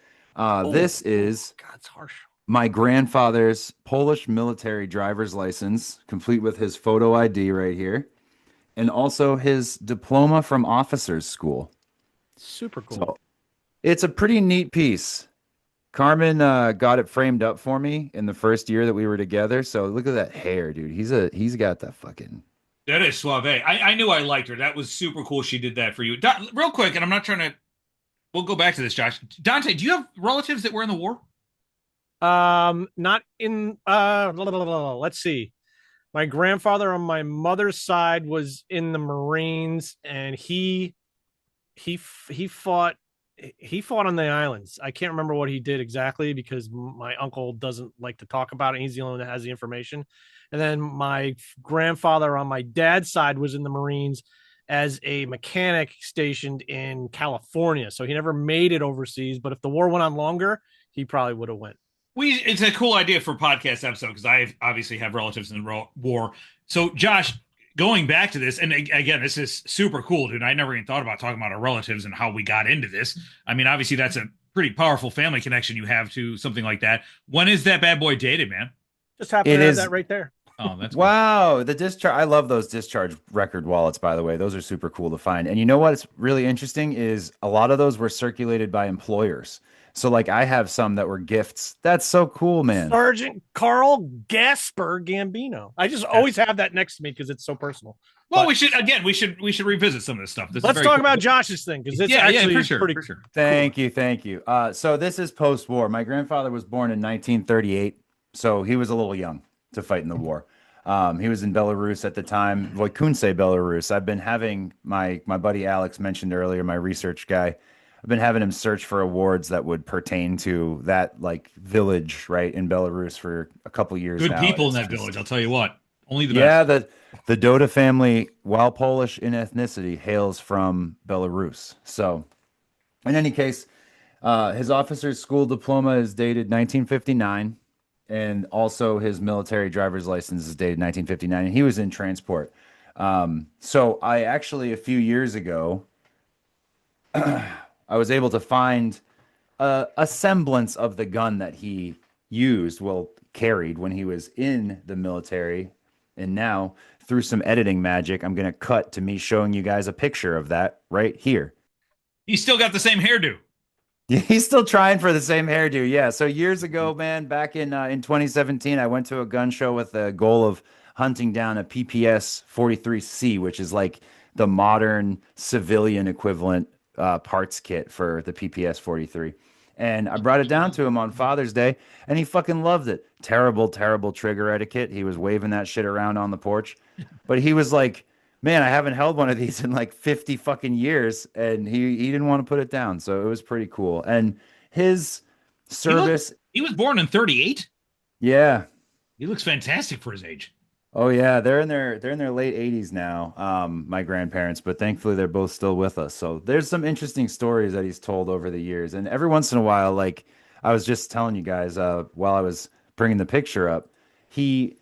Speaker 5: This is
Speaker 6: God, it's harsh.
Speaker 5: my grandfather's Polish military driver's license, complete with his photo ID right here, and also his diploma from officers' school.
Speaker 6: Super cool.
Speaker 5: So it's a pretty neat piece. Carmen got it framed up for me in the first year that we were together. So look at that hair, dude. He's got that fucking.
Speaker 7: That is suave. I knew I liked her. That was super cool. She did that for you. Real quick, and I'm not trying to. We'll go back to this, Josh. Dante, do you have relatives that were in the war?
Speaker 6: Not in. Let's see. My grandfather on my mother's side was in the Marines, and he fought on the islands. I can't remember what he did exactly because my uncle doesn't like to talk about it. He's the only one that has the information. And then my grandfather on my dad's side was in the Marines as a mechanic stationed in California. So he never made it overseas, but if the war went on longer, he probably would have went.
Speaker 7: It's a cool idea for a podcast episode because I obviously have relatives in the war. So Josh, going back to this, and again, this is super cool, dude. I never even thought about talking about our relatives and how we got into this. I mean, obviously that's a pretty powerful family connection you have to something like that. When is that bad boy dated, man?
Speaker 6: Just happen to have that right there.
Speaker 7: Oh, that's cool.
Speaker 5: Wow. The discharge. I love those discharge record wallets, by the way. Those are super cool to find. And you know what's really interesting is a lot of those were circulated by employers. So like I have some that were gifts. That's so cool, man.
Speaker 6: Sergeant Carl Gasper Gambino. I just always have that next to me because it's so personal.
Speaker 7: Well, we should revisit some of this stuff.
Speaker 6: Let's talk about Josh's thing because it's actually
Speaker 7: for sure,
Speaker 6: pretty.
Speaker 7: For sure.
Speaker 5: Thank you. So this is post-war. My grandfather was born in 1938, so he was a little young to fight in the war. He was in Belarus at the time, Voikunce, Belarus. I've been having my buddy Alex mentioned earlier, my research guy. I've been having him search for awards that would pertain to that like village, right, in Belarus for a couple years now.
Speaker 7: Good people in that village, I'll tell you what. Only the
Speaker 5: best.
Speaker 7: Yeah,
Speaker 5: the Doda family, while Polish in ethnicity, hails from Belarus. So, in any case, his officer's school diploma is dated 1959, and also his military driver's license is dated 1959, and he was in transport. So I actually, a few years ago, I was able to find a semblance of the gun that he carried when he was in the military. And now, through some editing magic, I'm going to cut to me showing you guys a picture of that right here.
Speaker 7: He's still got the same hairdo.
Speaker 5: Yeah, he's still trying for the same hairdo. Yeah. So years ago, man, back in 2017, I went to a gun show with the goal of hunting down a PPS 43C, which is like the modern civilian equivalent parts kit for the PPS 43. And I brought it down to him on Father's Day, and he fucking loved it. Terrible trigger etiquette. He was waving that shit around on the porch. But he was like, man, I haven't held one of these in like 50 fucking years. And he didn't want to put it down. So it was pretty cool. And his service.
Speaker 7: He was born in 38?
Speaker 5: Yeah.
Speaker 7: He looks fantastic for his age.
Speaker 5: Oh yeah, they're in their late 80s now, my grandparents, but thankfully they're both still with us. So there's some interesting stories that he's told over the years. And every once in a while, like I was just telling you guys while I was bringing the picture up, he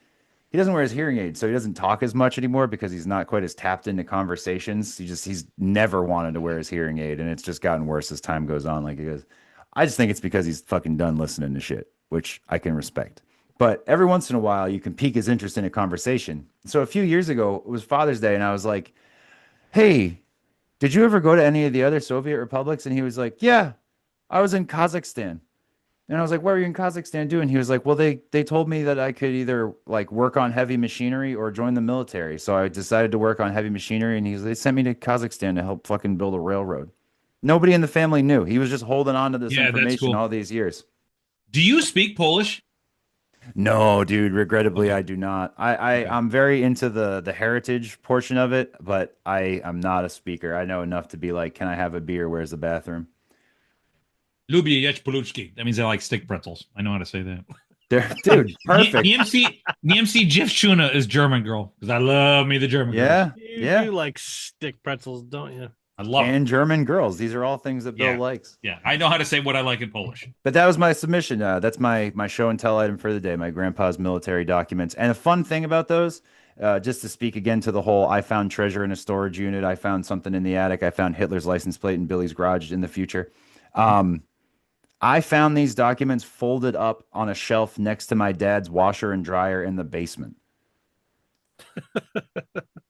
Speaker 5: doesn't wear his hearing aids, so he doesn't talk as much anymore because he's not quite as tapped into conversations. He's never wanted to wear his hearing aid, and it's just gotten worse as time goes on. Like he goes, I just think it's because he's fucking done listening to shit, which I can respect. But every once in a while, you can pique his interest in a conversation. So a few years ago, it was Father's Day, and I was like, hey, did you ever go to any of the other Soviet republics? And he was like, yeah, I was in Kazakhstan. And I was like, what were you in Kazakhstan doing? He was like, well, they told me that I could either like work on heavy machinery or join the military. So I decided to work on heavy machinery, and they sent me to Kazakhstan to help fucking build a railroad. Nobody in the family knew. He was just holding on to this information all these years.
Speaker 7: Do you speak Polish?
Speaker 5: No, dude, regrettably, I do not. I'm very into the heritage portion of it, but I'm not a speaker. I know enough to be like, can I have a beer? Where's the bathroom?
Speaker 7: Lubię jeść poluczki. That means I like stick pretzels. I know how to say that.
Speaker 5: Dude, perfect.
Speaker 7: Niemcy Dziewczyna is German girl because I love me the German girls.
Speaker 6: Yeah. You like stick pretzels, don't you?
Speaker 7: I love
Speaker 5: and German girls. These are all things that Bill likes.
Speaker 7: Yeah, I know how to say what I like in Polish.
Speaker 5: But that was my submission. That's my show and tell item for the day, my grandpa's military documents. And a fun thing about those, just to speak again to the whole I found treasure in a storage unit, I found something in the attic, I found Hitler's license plate in Billy's garage in the future. I found these documents folded up on a shelf next to my dad's washer and dryer in the basement.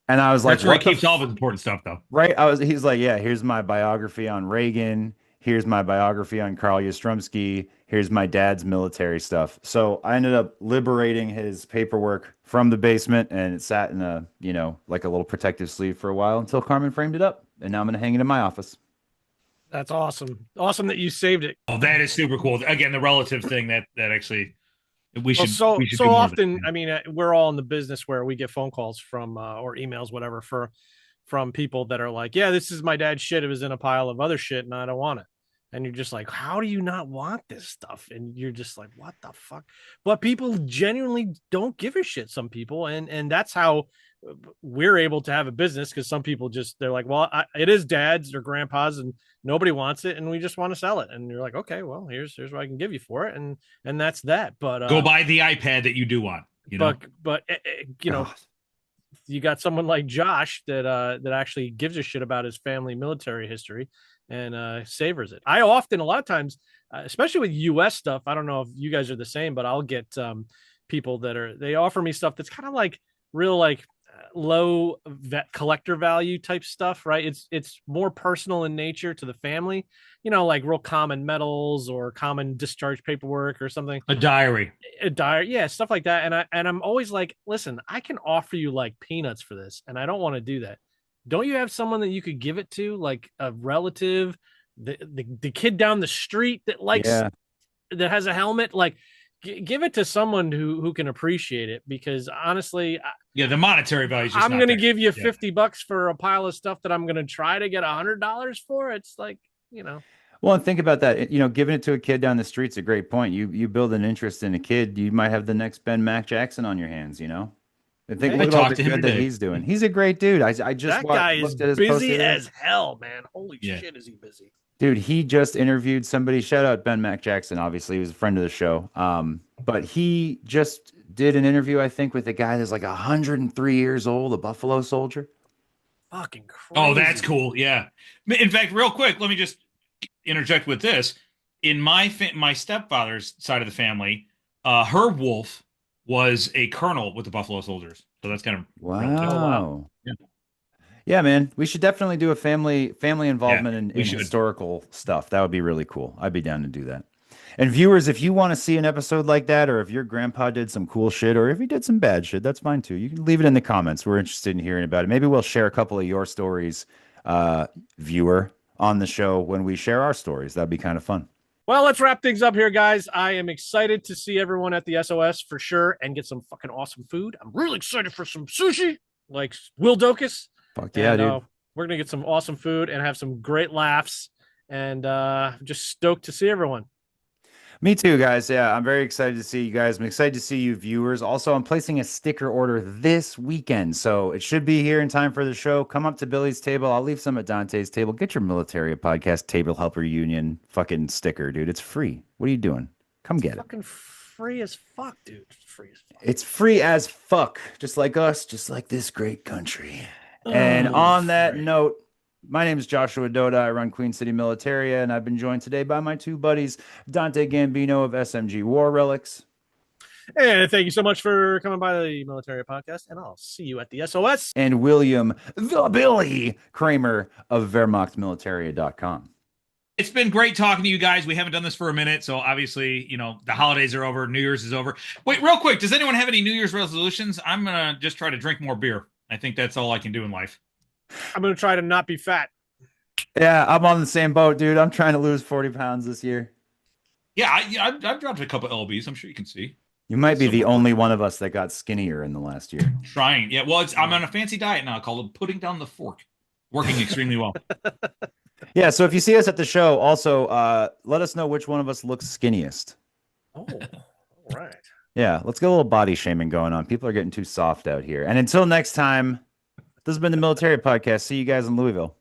Speaker 5: And I was like,
Speaker 7: that's where he keeps all his important stuff, though.
Speaker 5: Right? He's like, yeah, here's my biography on Reagan. Here's my biography on Karl Ostrowski. here's my dad's military stuff. So I ended up liberating his paperwork from the basement, and it sat in a, like a little protective sleeve for a while until Carmen framed it up. And now I'm going to hang it in my office.
Speaker 6: That's awesome. Awesome that you saved it.
Speaker 7: Oh, that is super cool. Again, the relative thing that actually we should.
Speaker 6: So
Speaker 7: we should do more of
Speaker 6: often,
Speaker 7: that.
Speaker 6: I mean, we're all in the business where we get phone calls from or emails, whatever, from people that are like, yeah, this is my dad's shit. It was in a pile of other shit and I don't want it. And you're just like, how do you not want this stuff? And you're just like, what the fuck? But people genuinely don't give a shit, some people. And that's how we're able to have a business, because some people they're like, well, it is dad's or grandpa's and nobody wants it. And we just want to sell it. And you're like, okay, well, here's what I can give you for it. And that's that. But
Speaker 7: Go buy the iPad that you do want,
Speaker 6: but you got someone like Josh that actually gives a shit about his family military history and savors it. I often, a lot of times, especially with US stuff, I don't know if you guys are the same, but I'll get people they offer me stuff that's kind of like real, like low collector value type stuff, right? It's more personal in nature to the family, like real common medals or common discharge paperwork or something.
Speaker 7: A diary,
Speaker 6: yeah, stuff like that. And I'm always like, listen, I can offer you like peanuts for this, and I don't want to do that. Don't you have someone that you could give it to, like a relative, the kid down the street that likes that has a helmet? Like, give it to someone who can appreciate it, because honestly,
Speaker 7: the monetary value.
Speaker 6: I'm going to give you $50 for a pile of stuff that I'm going to try to get $100 for. It's like,
Speaker 5: Well, and think about that. Giving it to a kid down the street's a great point. You build an interest in a kid, you might have the next Ben Mac Jackson on your hands. And think look at all the good that he's doing. He's a great dude. I just
Speaker 6: that guy is busy as hell, man. Holy shit, is he busy?
Speaker 5: Dude, he just interviewed somebody. Shout out Ben Mac Jackson. Obviously, he was a friend of the show. But he just did an interview, I think, with a guy that's like 103 years old, a Buffalo soldier.
Speaker 6: Fucking crazy.
Speaker 7: Oh, that's cool. Yeah. In fact, real quick, let me just interject with this. In my stepfather's side of the family, her wolf was a colonel with the Buffalo Soldiers. So that's kind of
Speaker 5: wow. Yeah, man. We should definitely do a family involvement in historical stuff. That would be really cool. I'd be down to do that. And viewers, if you want to see an episode like that, or if your grandpa did some cool shit, or if he did some bad shit, that's fine too. You can leave it in the comments. We're interested in hearing about it. Maybe we'll share a couple of your stories, viewer, on the show when we share our stories. That'd be kind of fun.
Speaker 6: Well, let's wrap things up here, guys. I am excited to see everyone at the SOS for sure and get some fucking awesome food. I'm really excited for some sushi, like Will Docus.
Speaker 5: Fuck yeah, dude.
Speaker 6: We're going to get some awesome food and have some great laughs, and just stoked to see everyone.
Speaker 5: Me too, guys. Yeah, I'm very excited to see you guys. I'm excited to see you viewers. Also, I'm placing a sticker order this weekend, so it should be here in time for the show. Come up to Billy's table. I'll leave some at Dante's table. Get your Military Podcast Table Helper Union fucking sticker, dude. It's free. What are you doing? Come get it.
Speaker 6: Fucking free as fuck, dude. It's free as fuck.
Speaker 5: It's free as fuck. Just like us, just like this great country. And on that note, my name is Joshua Doda. I run Queen City Militaria, and I've been joined today by my two buddies, Dante Gambino of SMG War Relics.
Speaker 6: And thank you so much for coming by the Military Podcast, and I'll see you at the SOS.
Speaker 5: And William the Billy Kramer of WehrmachtMilitaria.com.
Speaker 7: It's been great talking to you guys. We haven't done this for a minute, so obviously, the holidays are over. New Year's is over. Wait, real quick, does anyone have any New Year's resolutions? I'm going to just try to drink more beer. I think that's all I can do in life.
Speaker 6: I'm going to try to not be fat.
Speaker 5: Yeah, I'm on the same boat, dude. I'm trying to lose 40 pounds this year.
Speaker 7: Yeah, I've dropped a couple LBs. I'm sure you can see.
Speaker 5: You might be the only one of us that got skinnier in the last year.
Speaker 7: Trying. Yeah, well, I'm on a fancy diet now called putting down the fork. Working extremely well.
Speaker 5: Yeah, so if you see us at the show, also let us know which one of us looks skinniest.
Speaker 6: Oh, all right.
Speaker 5: Yeah, let's get a little body shaming going on. People are getting too soft out here. And until next time, this has been the Military Podcast. See you guys in Louisville.